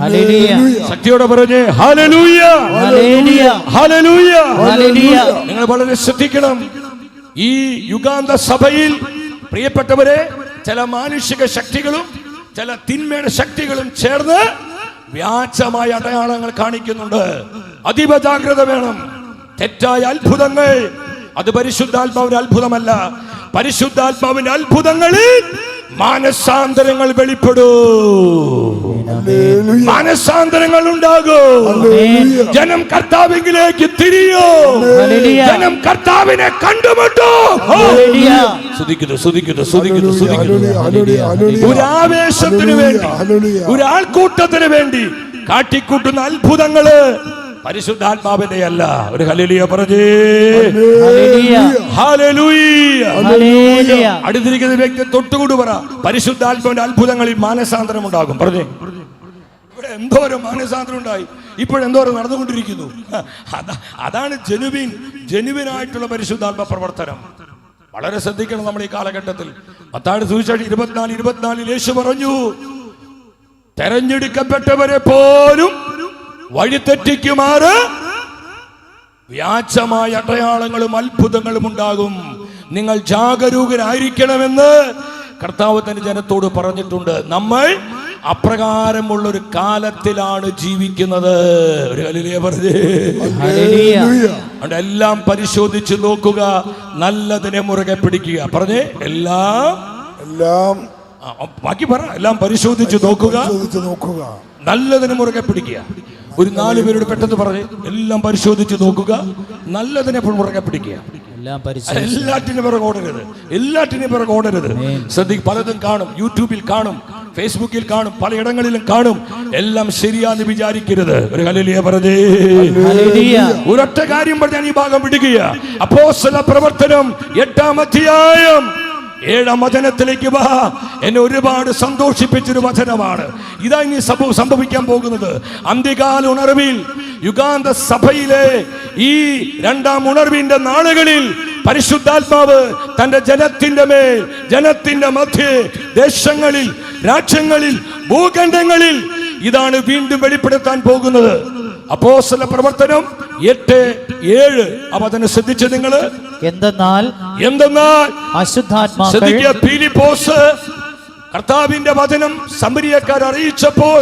ഹല്ലേലൂയ. ശക്തിയോടെ പറഞ്ഞേ ഹല്ലേലൂയ. ഹല്ലേലൂയ. ഹല്ലേലൂയ. ഹല്ലേലൂയ. നിങ്ങൾ വളരെ ശ്രദ്ധിക്കണം. ഈ യുഗാന്ത സഭയിൽ പ്രിയപ്പെട്ടവരെ, ചില മാനുഷിക ശക്തികളും ചില തിന്മയുടെ ശക്തികളും ചേർന്ന് വ്യാജമായ അടയാളങ്ങൾ കാണിക്കുന്നുണ്ട്. അതീവ ജാഗ്രത വേണം. തെറ്റായ അത്ഭുതങ്ങൾ അത് പരിശുദ്ധാത്മാവിന്റെ അത്ഭുതമല്ല. പരിശുദ്ധാത്മാവിന്റെ അത്ഭുതങ്ങളിൽ മാനസാന്തരങ്ങൾ വെളിപ്പെടൂ. മാനസാന്തരങ്ങൾ ഉണ്ടാകൂ. ജനം കർത്താവിലേക്ക് തിരിയോ. ജനം കർത്താവിനെ കണ്ടുമുട്ടൂ. ഒരു ആവേശത്തിന് വേണ്ടി, ഒരു ആൾക്കൂട്ടത്തിന് വേണ്ടി കാട്ടിക്കൂട്ടുന്ന അത്ഭുതങ്ങള് പരിശുദ്ധാത്മാവിന്റെ അല്ല. ഒരു ഹല്ലേലൂയ പറഞ്ഞേ. ഹല്ലേലൂയ. അടുത്തിരിക്കുന്ന വ്യക്തി തൊട്ടുകൂടി പറ, പരിശുദ്ധാത്മാവിന്റെ അത്ഭുതങ്ങളിൽ മാനസാന്തരം ഉണ്ടാകും. പറഞ്ഞേ. ഇവിടെ എന്തോരം മാനസാന്തരം ഉണ്ടായി, ഇപ്പോഴെന്തോരം നടന്നുകൊണ്ടിരിക്കുന്നു. അതാണ് ജനുവിനായിട്ടുള്ള പരിശുദ്ധാത്മ പ്രവർത്തനം. വളരെ ശ്രദ്ധിക്കണം നമ്മൾ ഈ കാലഘട്ടത്തിൽ. മത്തായിയുടെ സുവിശേഷം 24:24 യേശു പറഞ്ഞു, തെരഞ്ഞെടുക്കപ്പെട്ടവരെ പോലും വഴിതെറ്റിക്കുമാറ് വ്യാജമായ അടയാളങ്ങളും അത്ഭുതങ്ങളും ഉണ്ടാകും. നിങ്ങൾ ജാഗരൂകരായിരിക്കണമെന്ന് കർത്താവ് തന്റെ ജനത്തോട് പറഞ്ഞിട്ടുണ്ട്. നമ്മൾ അപ്രകാരമുള്ളൊരു കാലത്തിലാണ് ജീവിക്കുന്നത്. ഒരു ഹല്ലേലൂയ പറഞ്ഞേ. എല്ലാം പരിശോധിച്ച് നോക്കുക, നല്ലതിനെ മുറുകെ പിടിക്കുക. പറഞ്ഞേ. എല്ലാം ബാക്കി പറ. എല്ലാം പരിശോധിച്ച് നോക്കുക, നല്ലതിനെ മുറുകെ പിടിക്കുക. ഒരു 4 പേരോട് പെട്ടെന്ന് പറഞ്ഞ്, എല്ലാം പരിശോധിച്ച് നോക്കുക, നല്ലതിനെ മുറുകെ പിടിക്കുക. എല്ലാറ്റിനും പിറകെ ഓടരുത്. എല്ലാറ്റിനും പിറകെ ഓടരുത്. ശ്രദ്ധിക്ക്. പലതും കാണും, യൂട്യൂബിൽ കാണും, ഫേസ്ബുക്കിൽ കാണും, പലയിടങ്ങളിലും കാണും. എല്ലാം ശരിയാന്ന് വിചാരിക്കരുത്. ഒരു ഹല്ലേലൂയ പറഞ്ഞേ. ഒരൊറ്റ കാര്യം പറഞ്ഞാൽ ഈ ഭാഗം വിടുക. അപ്പോസ്തല പ്രവർത്തനം 8-ാം അധ്യായം 7-ാം വചനത്തിലേക്ക് വാ. എന്നെ ഒരുപാട് സന്തോഷിപ്പിച്ചൊരു വചനമാണ്. ഇതാ ഇനി സംഭവിക്കാൻ പോകുന്നത്. അന്ത്യകാല ഉണർവിൽ, യുഗാന്ത സഭയിലെ ഈ 2-ാം ഉണർവിന്റെ നാളുകളിൽ പരിശുദ്ധാത്മാവ് തന്റെ ജനത്തിന്റെ മേൽ, ജനത്തിന്റെ മധ്യേ, ദേശങ്ങളിൽ, രാജ്യങ്ങളിൽ, ഭൂഖണ്ഡങ്ങളിൽ ഇതാണ് വീണ്ടും വെളിപ്പെടുത്താൻ പോകുന്നത്. അപ്പോസ്തല പ്രവർത്തനം 8:7. അപ്പൊ അതിനെ ശ്രദ്ധിച്ച് നിങ്ങള്. എന്തെന്നാൽ അശുദ്ധാത്മാക്കൾ ഫിലിപ്പോസ് കർത്താവിന്റെ വചനം സമരിയക്കാർ അറിയിച്ചപ്പോൾ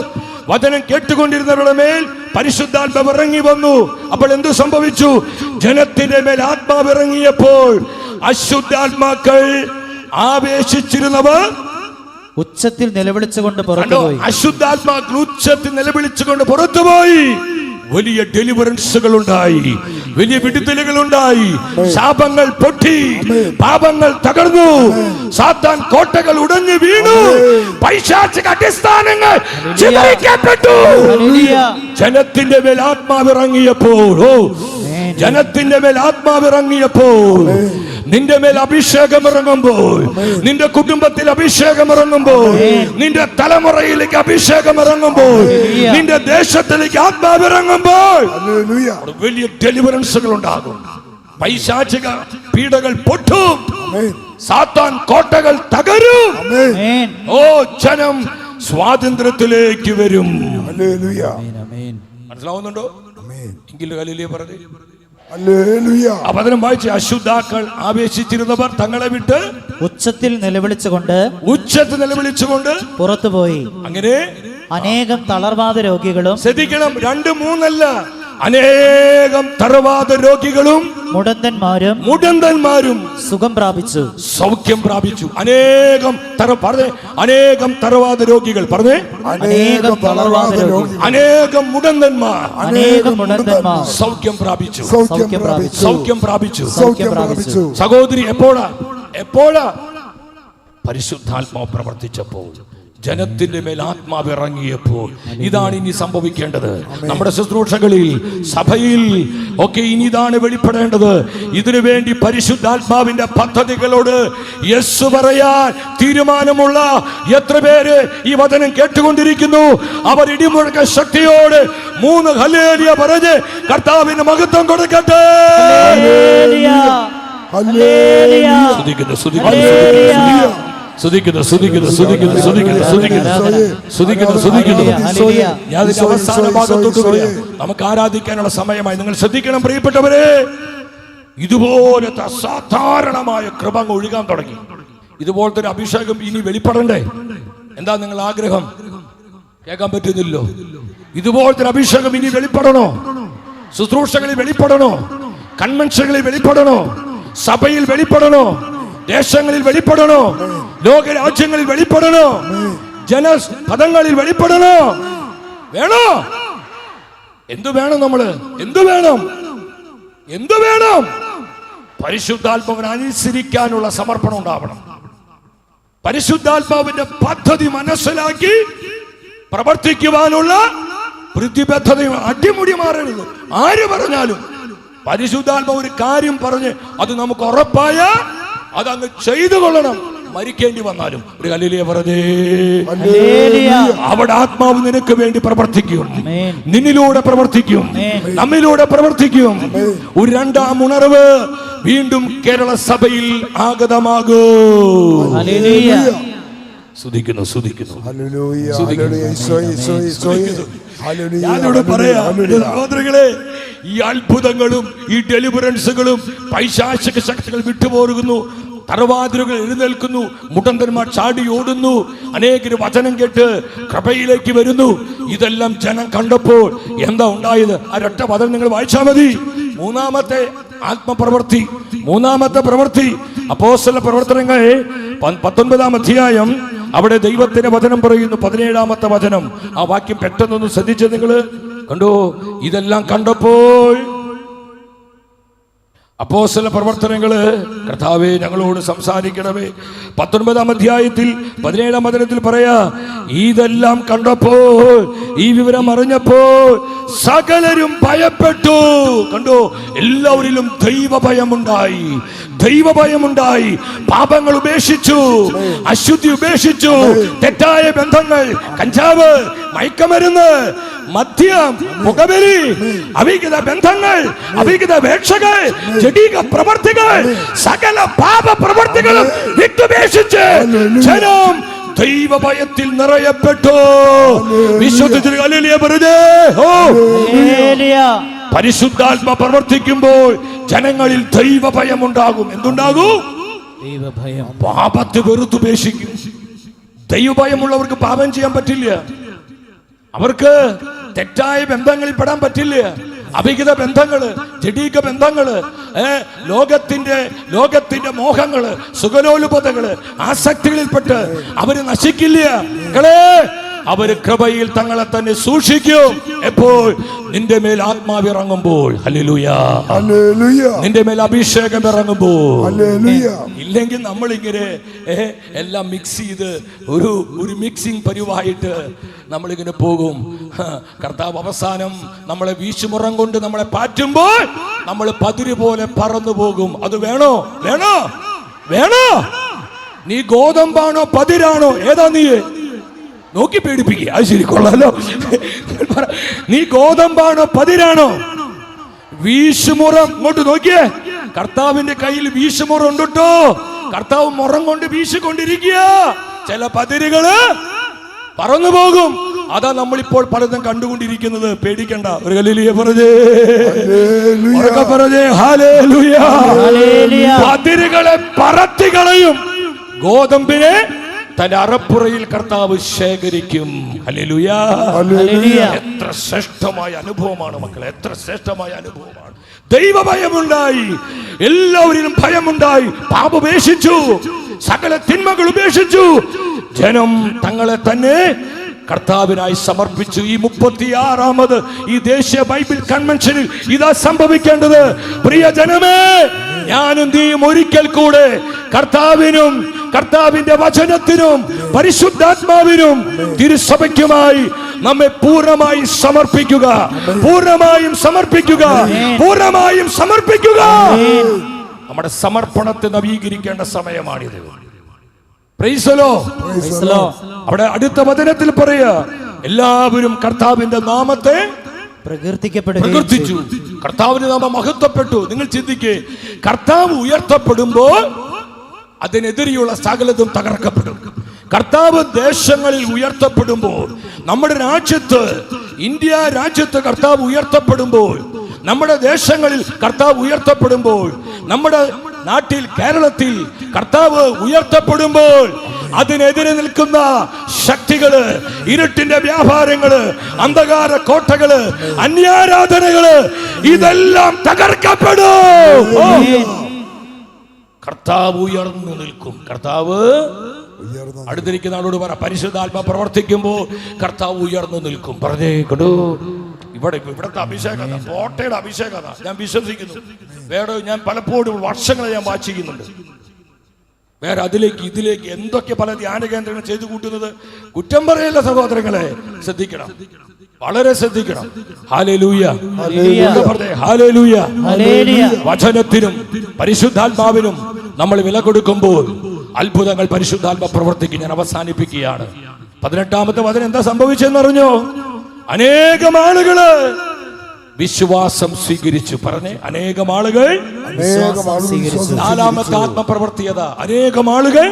വചനം കേട്ടുകൊണ്ടിരുന്നവരുടെ മേൽ പരിശുദ്ധാത്മാവ് ഇറങ്ങി വന്നു. അപ്പോൾ എന്തു സംഭവിച്ചു? ജനത്തിന്റെ മേൽ ആത്മാവ് ഇറങ്ങിയപ്പോൾ അശുദ്ധാത്മാക്കൾ ആവേശിച്ചിരുന്നവർ ഉച്ചത്തിൽ നിലവിളിച്ചുകൊണ്ട് പുറത്തുപോയി. അശുദ്ധാത്മാക്കൾ ഉച്ചത്തിൽ നിലവിളിച്ചുകൊണ്ട് പുറത്തുപോയി. വലിയ ഡെലിവറൻസുകൾ ഉണ്ടായി, വലിയ വിടുതലുകൾ ഉണ്ടായി. ശാപങ്ങൾ പൊട്ടി, പാപങ്ങൾ തകർന്നു, സാത്താൻ കോട്ടകൾ ഉടഞ്ഞു വീണു, പൈശാചിക അടിസ്ഥാനങ്ങൾ ചിതറിക്കപ്പെട്ടു. ജനത്തിന്റെ മേൽ ആത്മാവിറങ്ങിയപ്പോൾ, ജനത്തിന്റെ മേൽ ആത്മാവിറങ്ങിയപ്പോൾ, നിന്റെ മേൽ അഭിഷേകം ഇറങ്ങുമ്പോൾ, നിന്റെ കുടുംബത്തിൽ അഭിഷേകം ഇറങ്ങുമ്പോൾ, നിന്റെ തലമുറയിലേക്ക് അഭിഷേകം ഇറങ്ങുമ്പോൾ, നിന്റെ ദേശത്തിലേക്ക് ആത്മാവ് ഇറങ്ങുമ്പോൾ വലിയ ഡെലിവറൻസുകൾ ഉണ്ടാകും. പൈശാചിക പീഡകൾ പൊട്ടും, സാത്താൻ കോട്ടകൾ തകരും. ജനം സ്വാതന്ത്ര്യത്തിലേക്ക് വരും. മനസ്സിലാവുന്നുണ്ടോ? എങ്കിലും ഹല്ലേലൂയ പറഞ്ഞേ. വായിച്ച അശുദ്ധാക്കൾ ആവേശിച്ചിരുന്നവർ തങ്ങളെ വിട്ട് ഉച്ചത്തിൽ നിലവിളിച്ചുകൊണ്ട് പുറത്തുപോയി. അങ്ങനെ അനേകം തളർവാദ രോഗികളും, ശ്രദ്ധിക്കണം, 2-3 അല്ല, അനേകം തളർവാദ രോഗികളും മുടന്തന്മാരും സുഖം പ്രാപിച്ചു, സൗഖ്യം പ്രാപിച്ചു. അനേകം തളർവാദ രോഗികൾ പറഞ്ഞേ, അനേകം മുടന്തന്മാർ സൗഖ്യം പ്രാപിച്ചു. സഹോദരി, എപ്പോഴാ പരിശുദ്ധാത്മാവ് പ്രവർത്തിച്ചപ്പോൾ, ജനത്തിന്റെ മേൽ ആത്മാവ് ഇറങ്ങിയപ്പോൾ. ഇതാണ് ഇനി സംഭവിക്കേണ്ടത്. നമ്മുടെ ശുശ്രൂഷകളിൽ, സഭയിൽ ഒക്കെ ഇനി ഇതാണ് വെളിപ്പെടേണ്ടത്. ഇതിനു വേണ്ടി പരിശുദ്ധാത്മാവിന്റെ പദ്ധതികളോട് യെസ് പറയാൻ തീരുമാനമുള്ള എത്ര പേര് ഈ വചനം കേട്ടുകൊണ്ടിരിക്കുന്നു? അവർ ഇടിമുഴക്ക ശക്തിയോട് 3 ഹല്ലേലൂയ പറഞ്ഞ് കർത്താവിന് മഹത്വം കൊടുക്കട്ടെ. സ്തുതിക്കുന്നു, സ്തുതിക്കുന്നു, സ്തുതിക്കുന്നു, സ്തുതിക്കുന്നു, സ്തുതിക്കുന്നു, സ്തുതിക്കുന്നു, സ്തുതിക്കുന്നു. ഹല്ലേലൂയ. ഞാൻ അതിന്റെ അവസാന ഭാഗത്തോട്ട് വരിക. നമുക്ക് ആരാധിക്കാനുള്ള സമയമായി. നിങ്ങൾ ശ്രദ്ധിക്കണം പ്രിയപ്പെട്ടവരെ, ഇതുപോലത്തെ അസാധാരണമായ കൃപ അങ്ങ് ഒഴുകാൻ തുടങ്ങി. ഇതുപോലത്തെ ഒരു അഭിഷേകം ഇനി വെളിപ്പെടണ്ടേ? എന്താ നിങ്ങൾ ആഗ്രഹം? കേൾക്കാൻ പറ്റുന്നില്ലോ? ഇതുപോലത്തെ അഭിഷേകം ഇനി വെളിപ്പെടണോ? ശുശ്രൂഷകളിൽ വെളിപ്പെടണോ? കൺവെൻഷനുകളിൽ വെളിപ്പെടണോ? സഭയിൽ വെളിപ്പെടണോ? ദേശങ്ങളിൽ വെളിപ്പെടണോ? ലോകരാജ്യങ്ങളിൽ വെളിപ്പെടണോ? ജനപദങ്ങളിൽ വെളിപ്പെടണോ? വേണോ? എന്തു വേണം? നമ്മള് എന്തു വേണം? എന്തു വേണം? പരിശുദ്ധാത്മാവിനെ അനുസരിക്കാനുള്ള സമർപ്പണം ഉണ്ടാവണം. പരിശുദ്ധാത്മാവിന്റെ പദ്ധതി മനസ്സിലാക്കി പ്രവർത്തിക്കുവാനുള്ള പ്രതിബദ്ധതയും അടിമുടി മാറരുത്. ആര് പറഞ്ഞാലും പരിശുദ്ധാത്മാവ് ഒരു കാര്യം പറഞ്ഞ് അത് നമുക്ക് ഉറപ്പായ അതങ്ങ് ചെയ്തു കൊള്ളണം. മരിക്കേണ്ടി വന്നാലും ഒരു ഹല്ലേലൂയ പറഞ്ഞേ. അവിടെ ആത്മാവ് നിനക്ക് വേണ്ടി പ്രവർത്തിക്കും, നിന്നിലൂടെ പ്രവർത്തിക്കും, നമ്മിലൂടെ പ്രവർത്തിക്കും. ഒരു രണ്ടാം ഉണർവ് വീണ്ടും കേരള സഭയിൽ ആഗതമാകൂ. സ്തുതിക്കുന്നു, സ്തുതിക്കുന്നു. ഞാനിവിടെ പറയാ സഹോദരങ്ങളെ, ഈ അത്ഭുതങ്ങളും ഈ ഡെലിവറൻസുകളും പൈശാചിക ശക്തികൾ വിട്ടുപോകുന്നു, തറവാതിലുകൾ എഴുന്നേൽക്കുന്നു, മുടന്തന്മാർ ചാടി ഓടുന്നു, അനേകര് വചനം കേട്ട് കൃപയിലേക്ക് വരുന്നു. ഇതെല്ലാം ജനം കണ്ടപ്പോൾ എന്താ ഉണ്ടായത്? ആ ഒറ്റ വചനം നിങ്ങൾ വായിച്ചാൽ മതി. മൂന്നാമത്തെ ആത്മപ്രവൃത്തി, മൂന്നാമത്തെ പ്രവൃത്തി അപ്പോസ്തല പ്രവർത്തനങ്ങൾ 19-ാം അധ്യായം. അവിടെ ദൈവത്തിന്റെ വചനം പറയുന്നു, 17-ാമത്തെ വചനം. ആ വാക്യം പെട്ടെന്നൊന്ന് ശ്രദ്ധിച്ചത് നിങ്ങൾ കണ്ടോ? ഇതെല്ലാം കണ്ടപ്പോൾ അപ്പോസ്തല പ്രവർത്തനങ്ങള്, കർത്താവേ ഞങ്ങളോട് സംസാരിക്കണമേ. 19-ാം അധ്യായത്തിൽ 17-ാം വചനത്തിൽ പറയാ, ഇതെല്ലാം കണ്ടപ്പോൾ, ഈ വിവരം അറിഞ്ഞപ്പോൾ സകലരും ഭയപ്പെട്ടു. കണ്ടോ? എല്ലാവരിലും ദൈവഭയമുണ്ടായി, ദൈവഭയമുണ്ടായി. പാപങ്ങൾ ഉപേക്ഷിച്ചു, അശുദ്ധി ഉപേക്ഷിച്ചു, തെറ്റായ ബന്ധങ്ങൾ, കഞ്ചാവ്, മയക്കമരുന്ന്, മദ്യം, പുകവലി, അവിഹിത ബന്ധങ്ങൾ, അവിഹിത വേക്ഷകൾ, ജഡിക പ്രവർത്തികൾ, സകല പാപ പ്രവർത്തികളും വിട്ടുപേക്ഷിച്ച് ജനം ദൈവഭയത്തിൽ നിറയപ്പെട്ടു. വിശ്വസിച്ച് ഹല്ലേലൂയ പറഞ്ഞേ. പരിശുദ്ധാത്മ പ്രവർത്തിക്കുമ്പോൾ ജനങ്ങളിൽ ദൈവഭയം ഉണ്ടാകും. എന്തുണ്ടാകും? ദൈവഭയം. പാപത്തെ വെറുത്തുപേക്ഷിക്കും. ദൈവഭയമുള്ളവർക്ക് പാപം ചെയ്യാൻ പറ്റില്ല. അവർക്ക് തെറ്റായ ബന്ധങ്ങളിൽ പെടാൻ പറ്റില്ല. അവിഹിത ബന്ധങ്ങള്, ജഡീക ബന്ധങ്ങള്, ലോകത്തിന്റെ മോഹങ്ങള്, സുഖലോലുപതകള്, ആസക്തികളിൽപ്പെട്ട് അവര് നശിക്കില്ല. അവര് കൃപയിൽ തങ്ങളെ തന്നെ സൂക്ഷിക്കും. എപ്പോൾ? നിന്റെ മേൽ ആത്മാവ് ഇറങ്ങുമ്പോൾ. ഹല്ലേലൂയ, നിന്റെ മേൽ അഭിഷേകം ഇറങ്ങുമ്പോൾ. ഇല്ലെങ്കിൽ നമ്മളിങ്ങനെ എല്ലാം മിക്സ് ചെയ്ത് ഒരു മിക്സിംഗ് പരിവായിട്ട് നമ്മളിങ്ങനെ പോകും. കർത്താവ് അവസാനം നമ്മളെ വീശുമുറം കൊണ്ട് നമ്മളെ പാറ്റുമ്പോൾ നമ്മൾ പതിര് പോലെ പറന്നു പോകും. അത് വേണോ? വേണോ? വേണോ? നീ ഗോതമ്പാണോ പതിരാണോ? ഏതാ നീ? നോക്കി പേടിപ്പിക്കുക. അത് ശരി, കൊള്ളാലോ. നീ ഗോതമ്പാണോ പതിരാണോ? വീശുമുറം ഇങ്ങോട്ട് നോക്കിയേ. കർത്താവിന്റെ കയ്യിൽ വീശുമുറം ഉണ്ടോ? കർത്താവ് മുറം കൊണ്ട് വീശിക്കൊണ്ടിരിക്കുക. ചില പതിരുകള് പറന്നു പോകും. അതാ നമ്മളിപ്പോൾ പലതും കണ്ടുകൊണ്ടിരിക്കുന്നത്. പേടിക്കണ്ട. ഒരു ഹല്ലേലൂയ പറഞ്ഞേ, പറഞ്ഞേ. ഹല്ലേലൂയ. പതിരുകളെ പറത്തികളയും, ഗോതമ്പിനെ തന്റെ അറപ്പുറയിൽ കർത്താവ് ശേഖരിക്കും. ഹല്ലേലൂയ. എത്ര ശ്രേഷ്ഠമായ അനുഭവമാണ് മക്കളെ, എത്ര ശ്രേഷ്ഠമായ അനുഭവമാണ്. ദൈവഭയമുണ്ടായി, എല്ലാവരിലും ഭയമുണ്ടായി. പാപം ഉപേക്ഷിച്ചു, സകല തിന്മകൾ ഉപേക്ഷിച്ചു. ജനം തങ്ങളെ തന്നെ കർത്താവിനായി സമർപ്പിച്ചു. ഈ 36ാമത് ഈ ദേശീയ ബൈബിൾ കൺവെൻഷനിൽ ഇതാ സംഭവിക്കേണ്ടത്. പ്രിയ ജനമേ, ഞാനും നീയും ഒരിക്കൽ കൂടെ കർത്താവിനും കർത്താവിന്റെ വചനത്തിനും പരിശുദ്ധാത്മാവിനും തിരുസഭയ്ക്കുമായി നമ്മെ പൂർണ്ണമായി സമർപ്പിക്കുക, പൂർണ്ണമായും സമർപ്പിക്കുക, പൂർണ്ണമായും സമർപ്പിക്കുക. നമ്മുടെ സമർപ്പണത്തെ നവീകരിക്കേണ്ട സമയമാണിത്. അവിടെ അടുത്ത വചനത്തിൽ പറയാ, എല്ലാവരും കർത്താവിന്റെ നാമത്തെ പ്രകീർത്തിച്ചു. കർത്താവിന്റെ നാമം മഹത്വപ്പെട്ടു. നിങ്ങൾ ചിന്തിക്കേ, കർത്താവ് ഉയർത്തപ്പെടുമ്പോൾ അതിനെതിരെയുള്ള സകലതും തകർക്കപ്പെടും. കർത്താവ് ദേശങ്ങളിൽ ഉയർത്തപ്പെടുമ്പോൾ, നമ്മുടെ രാജ്യത്ത്, ഇന്ത്യ രാജ്യത്ത് കർത്താവ് ഉയർത്തപ്പെടുമ്പോൾ, നമ്മുടെ ദേശങ്ങളിൽ കർത്താവ് ഉയർത്തപ്പെടുമ്പോൾ, നമ്മുടെ നാട്ടിൽ കേരളത്തിൽ കർത്താവ് ഉയർത്തപ്പെടുമ്പോൾ, അതിനെതിരെ നിൽക്കുന്ന ശക്തികള്, ഇരുട്ടിന്റെ വ്യാപാരങ്ങള്, അന്ധകാര കോട്ടകള്, അന്യാരാധനകള്, ഇതെല്ലാം തകർക്കപ്പെടും. കർത്താവ് ഉയർന്നു നിൽക്കും. കർത്താവ് അടുത്തിരിക്കുന്ന ആളോട് പറ, പരിശുദ്ധാത്മ പ്രവർത്തിക്കുമ്പോൾ കർത്താവ് ഉയർന്നു നിൽക്കും. പറഞ്ഞേ കേട്ടോ. ഇവിടുത്തെ അഭിഷേകത, കോട്ടയുടെ അഭിഷേകത ഞാൻ വിശ്വസിക്കുന്നു. വേറെ ഞാൻ പലപ്പോഴും വർഷങ്ങളെ ഞാൻ വായിച്ചിരിക്കുന്നുണ്ട്. വേറെ അതിലേക്ക് ഇതിലേക്ക് എന്തൊക്കെ പല ധ്യാന കേന്ദ്രങ്ങൾ ചെയ്തു കൂട്ടുന്നത് കുറ്റം പറയല്ല സഹോദരങ്ങളെ. ശ്രദ്ധിക്കണം, വളരെ ശ്രദ്ധിക്കണം. Hallelujah, hallelujah. വചനത്തിനും പരിശുദ്ധാത്മാവിനും നമ്മൾ വില കൊടുക്കുമ്പോൾ അത്ഭുതങ്ങൾ പരിശുദ്ധാത്മ പ്രവർത്തിക്കും. ഞാൻ അവസാനിപ്പിക്കുകയാണ്. 18-ാമത്തെ വചനം എന്താ സംഭവിച്ചെന്നറിഞ്ഞോ? അനേകം ആളുകള് വിശ്വാസം സ്വീകരിച്ചു. പറഞ്ഞേ, അനേകം ആളുകൾ. 4-ാമത്തെ ആത്മപ്രവർത്തിയത, അനേകം ആളുകൾ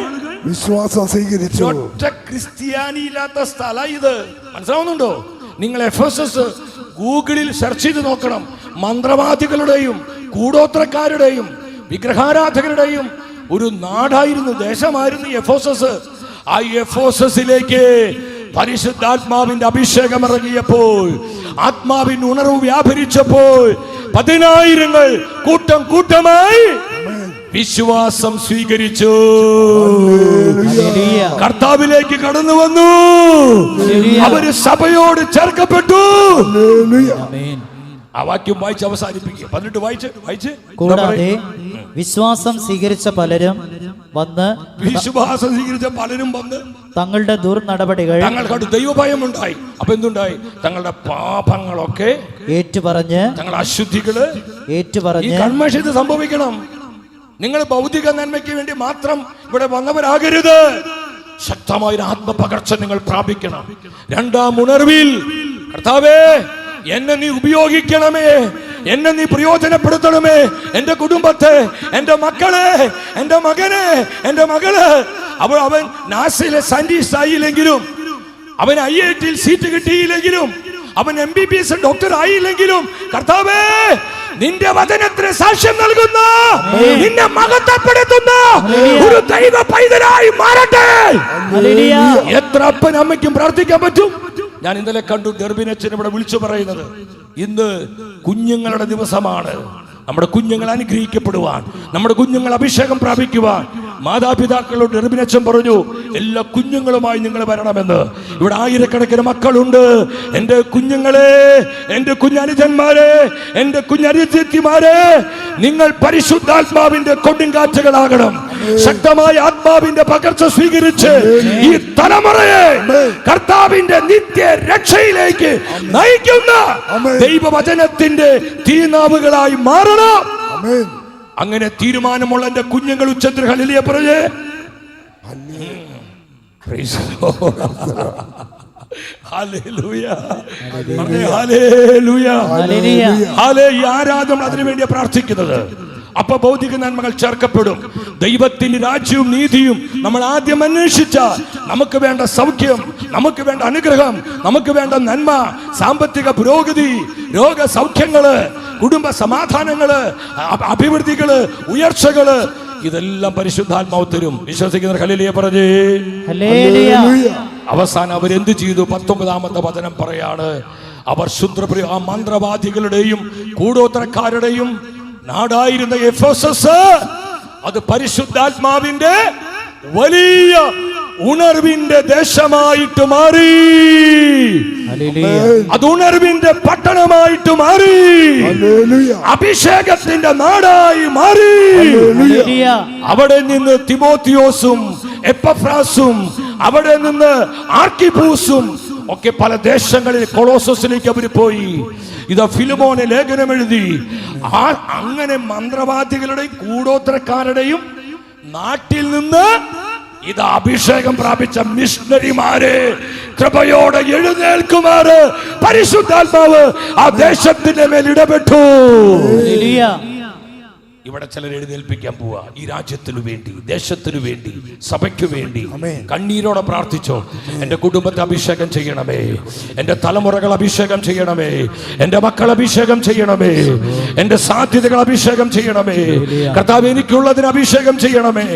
വിശ്വാസം സ്വീകരിച്ചു. ഒറ്റ ക്രിസ്ത്യാനി ഇല്ലാത്ത സ്ഥലം ഇത്. മനസ്സിലാവുന്നുണ്ടോ? നിങ്ങൾ എഫെസസ് ഗൂഗിളിൽ സെർച്ച് ചെയ്ത് നോക്കണം. മന്ത്രവാദികളുടെയും കൂടോത്രക്കാരുടെയും വിഗ്രഹാരാധകരുടെയും ഒരു നാടായിരുന്നു, ദേശമായിരുന്നു എഫെസസ്. ആ എഫെസസിലേക്ക് പരിശുദ്ധാത്മാവിന്റെ അഭിഷേകം ഇറങ്ങിയപ്പോൾ, ആത്മാവിന്റെ ഉണർവ് വ്യാപരിച്ചപ്പോൾ 10,000 കൂട്ടം കൂട്ടമായി വിശ്വാസം സ്വീകരിച്ചു, കർത്താവിലേക്ക് കടന്നു വന്നു. അവര് സഭയോട് ചേർക്കപ്പെട്ടു. ആ വാക്യം വായിച്ച് അവസാനിപ്പിക്കുക. 18 വായിച്ച്. കൂടാതെ വിശ്വാസം സ്വീകരിച്ച പലരും വന്ന് തങ്ങളുടെ ദുർനടപടികൾ, തങ്ങൾക്ക് ദൈവഭയം ഉണ്ടായി. അപ്പൊ എന്തുണ്ടായി? തങ്ങളുടെ പാപങ്ങളൊക്കെ ഏറ്റുപറഞ്ഞ്, തങ്ങളുടെ അശുദ്ധികള് ഏറ്റുപറഞ്ഞ്. കൺമേഷൻ ഇത് സംഭവിക്കണം. നിങ്ങൾ ഭൗതിക നന്മയ്ക്ക് വേണ്ടി മാത്രം ഇവിടെ വന്നവരാകരുത്. ശക്തമായ ആത്മപകർച്ച നിങ്ങൾ പ്രാപിക്കണം. 2-ാം ഉണർവിൽ കർത്താവേ, എന്നെ നീ ഉപയോഗിക്കണമേ, എന്നെ നീ പ്രയോജനപ്പെടുത്തണമേ. എന്റെ കുടുംബത്തെ, എന്റെ മക്കളെ, എന്റെ മകനെ, എന്റെ മകള്. അവൻ നാസയിലെ സയന്റിസ്റ്റ് ആയില്ലെങ്കിലും, അവൻ IIT സീറ്റ് കിട്ടിയില്ലെങ്കിലും, അവൻ MBBS ഡോക്ടർ ആയില്ലെങ്കിലും, കർത്താവേ, നിന്റെ വചനത്തിന് സാക്ഷ്യം നൽകുന്ന, നിന്നെ മഹത്വപ്പെടുത്തുന്ന ഒരു ദൈവ പൈതലായി മാറട്ടെ. എത്ര അപ്പൻ അമ്മയ്ക്കും പ്രാർത്ഥിക്കാൻ പറ്റും. ഞാൻ ഇന്നലെ കണ്ടു ഡെർബിനച്ചൻ ഇവിടെ വിളിച്ചു പറയുന്നത്, ഇന്ന് കുഞ്ഞുങ്ങളുടെ ദിവസമാണ്. നമ്മുടെ കുഞ്ഞുങ്ങൾ അനുഗ്രഹിക്കപ്പെടുവാൻ, നമ്മുടെ കുഞ്ഞുങ്ങൾ അഭിഷേകം പ്രാപിക്കുവാൻ മാതാപിതാക്കളോട് ഡെർബിനച്ചൻ പറഞ്ഞു, എല്ലാ കുഞ്ഞുങ്ങളുമായി നിങ്ങൾ വരണമെന്ന്. ഇവിടെ ആയിരക്കണക്കിന് മക്കളുണ്ട്. എന്റെ കുഞ്ഞുങ്ങളെ, എന്റെ കുഞ്ഞനുജന്മാരെ, എന്റെ കുഞ്ഞനുജത്തിമാരെ, നിങ്ങൾ പരിശുദ്ധാത്മാവിന്റെ കൊടുങ്കാറ്റുകളാകണം. ശക്തമായ ആത്മാവിന്റെ പകർച്ച സ്വീകരിച്ച് ഈ തലമുറയെ കർത്താവിന്റെ നിത്യ രക്ഷയിലേക്ക് നയിക്കുന്ന ദൈവവചനത്തിന്റെ തീനാവുകളായി മാറണം. അങ്ങനെ തീരുമാനമുള്ള എന്റെ കുഞ്ഞുങ്ങൾ ഉച്ചത്തിൽ ഹല്ലേലൂയ പറഞ്ഞേ. ഈ ആരാധന അതിനു വേണ്ടിയാ പ്രാർത്ഥിക്കുന്നത്. അപ്പൊ ഭൗതിക നന്മകൾ ചേർക്കപ്പെടും. ദൈവത്തിന്റെ രാജ്യവും നീതിയും നമ്മൾ ആദ്യം അന്വേഷിച്ചാൽ നമുക്ക് വേണ്ട സൗഖ്യം, നമുക്ക് വേണ്ട അനുഗ്രഹം, നമുക്ക് വേണ്ട നന്മ, സാമ്പത്തിക പുരോഗതി, രോഗസൗഖ്യങ്ങള്, കുടുംബ സമാധാനങ്ങള്, അഭിവൃദ്ധികള്, ഉയർച്ചകള്, ഇതെല്ലാം പരിശുദ്ധാത്മാവ് തരും. വിശ്വസിക്കുന്നവർ ഹല്ലേലൂയ പറഞ്ഞേ. അവസാനം അവരെന്ത് ചെയ്തു? 19-ാമത്തെ വചനം പറയാണ്, അവർ ശുദ്രപ്രിയ ആ മന്ത്രവാദികളുടെയും കൂടോത്രക്കാരുടെയും നാടായിരുന്ന എഫെസസ് അത് പരിശുദ്ധാത്മാവിന്റെ വലിയ ഉണർവിന്റെ ദേശമായിട്ട് മാറി. അത് ഉണർവിന്റെ പട്ടണമായിട്ട് മാറി. അഭിഷേകത്തിന്റെ നാടായി മാറി. അവിടെ നിന്ന് തിമോത്തിയോസും എപ്പഫ്രാസും, അവിടെ നിന്ന് ആർക്കിപ്പൂസും ഒക്കെ പല ദേശങ്ങളിൽ കൊളോസസിലേക്ക് അവർ പോയി. ഇതാ ഫിലിമോനെ ലേഖനം എഴുതി. അങ്ങനെ മന്ത്രവാദികളുടെയും കൂടോത്രക്കാരുടെയും നാട്ടിൽ നിന്ന് ഇത് അഭിഷേകം പ്രാപിച്ച മിഷണറിമാരെ കൃപയോടെ എഴുന്നേൽക്കുമാറ് പരിശുദ്ധാത്മാവ് ആ ദേശത്തിന്റെ മേൽ ഇടപെട്ടു. ഇവിടെ ചിലർ എഴുന്നേൽപ്പിക്കാൻ പോവാ. ഈ രാജ്യത്തിനു വേണ്ടി, ദേശത്തിനു വേണ്ടി, സഭയ്ക്കു വേണ്ടി കണ്ണീരോടെ പ്രാർത്ഥിച്ചോ. എന്റെ കുടുംബത്തെ അഭിഷേകം ചെയ്യണമേ, എന്റെ തലമുറകൾ അഭിഷേകം ചെയ്യണമേ, എന്റെ മക്കൾ അഭിഷേകം ചെയ്യണമേ, എന്റെ സാധ്യതകൾ അഭിഷേകം ചെയ്യണമേ. കർത്താവ് എനിക്കുള്ളതിന് അഭിഷേകം ചെയ്യണമേ.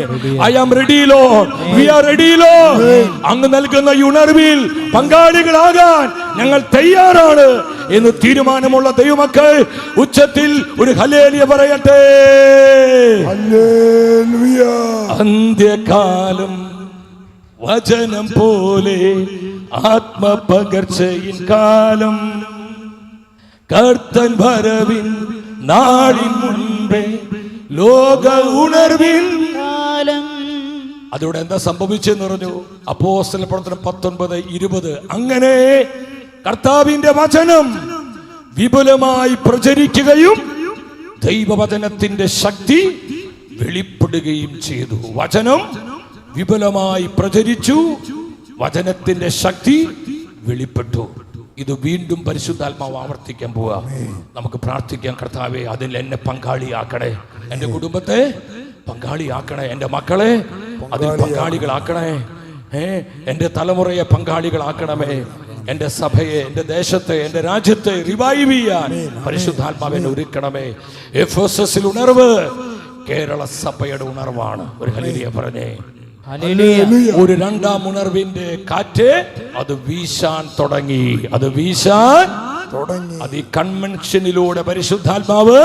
I am ready Lord, we are ready Lord. അങ്ങ് നൽകുന്ന ഈ ഉണർവിൽ പങ്കാളികളാകാൻ ഞങ്ങൾ തയ്യാറാണ് എന്ന് തീരുമാനമുള്ള ദൈവമക്കൾ ഉച്ചത്തിൽ ഒരു ഹല്ലേലൂയ പറയട്ടെ. ഹല്ലേലൂയ. അന്ത്യകാലം വചനം പോലെ ആത്മപകർച്ചയിൻ കാലം, കർത്തൻ വരവിൻ നാളിൻ മുൻപേ ലോക ഉണർവിൻ കാലം. അതോടെ എന്താ സംഭവിച്ചെന്ന് പറഞ്ഞു? അപ്പോസ്തല പ്രവർത്തനം 19:20. അങ്ങനെ കർത്താവിന്റെ വചനം വിപുലമായി പ്രചരിക്കുകയും ദൈവവചനത്തിന്റെ ശക്തി വെളിപ്പെടുകയും ചെയ്തു. വചനം വിപുലമായി പ്രചരിച്ചു, വചനത്തിന്റെ ശക്തി വെളിപ്പെട്ടു. ഇത് വീണ്ടും പരിശുദ്ധാത്മാവ് ആവർത്തിക്കാൻ പോവാ. നമുക്ക് പ്രാർത്ഥിക്കാം. കർത്താവേ, അതിൽ എന്നെ പങ്കാളിയാക്കണേ, എന്റെ കുടുംബത്തെ പങ്കാളിയാക്കണേ, എന്റെ മക്കളെ അതിൽ പങ്കാളികളാക്കണേ, എന്റെ തലമുറയെ പങ്കാളികളാക്കണമേ, എന്റെ സഭയെ, എന്റെ ദേശത്തെ, എന്റെ രാജ്യത്തെ റിവൈവ് ചെയ്യാൻ പരിശുദ്ധാത്മാവിനെ ഒരുക്കണമേ. എഫെസസിൽ ഉണർവ് കേരള സഭയുടെ ഉണർവാണ്. ഒരു ഹല്ലേലൂയ പറഞ്ഞേ. ഒരു രണ്ടാം ഉണർവിന്റെ കാറ്റ് അത് വീശാൻ തുടങ്ങി, അത് വീശാൻ തുടങ്ങി. അത് ഈ കൺവെൻഷനിലൂടെ പരിശുദ്ധാത്മാവ്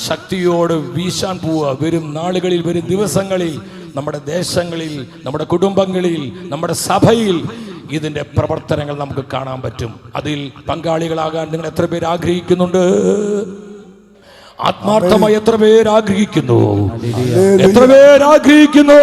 ശക്തിയോട് വീശാൻ പോവുക. വരും നാളുകളിൽ, വരും ദിവസങ്ങളിൽ നമ്മുടെ ദേശങ്ങളിൽ, നമ്മുടെ കുടുംബങ്ങളിൽ, നമ്മുടെ സഭയിൽ ഇതിന്റെ പ്രവർത്തനങ്ങൾ നമുക്ക് കാണാൻ പറ്റും. അതിൽ പങ്കാളികളാകാൻ നിങ്ങൾ എത്ര പേര് ആഗ്രഹിക്കുന്നുണ്ട്? ആത്മാർത്ഥമായി എത്ര പേര് ആഗ്രഹിക്കുന്നു? എത്ര പേര് ആഗ്രഹിക്കുന്നു?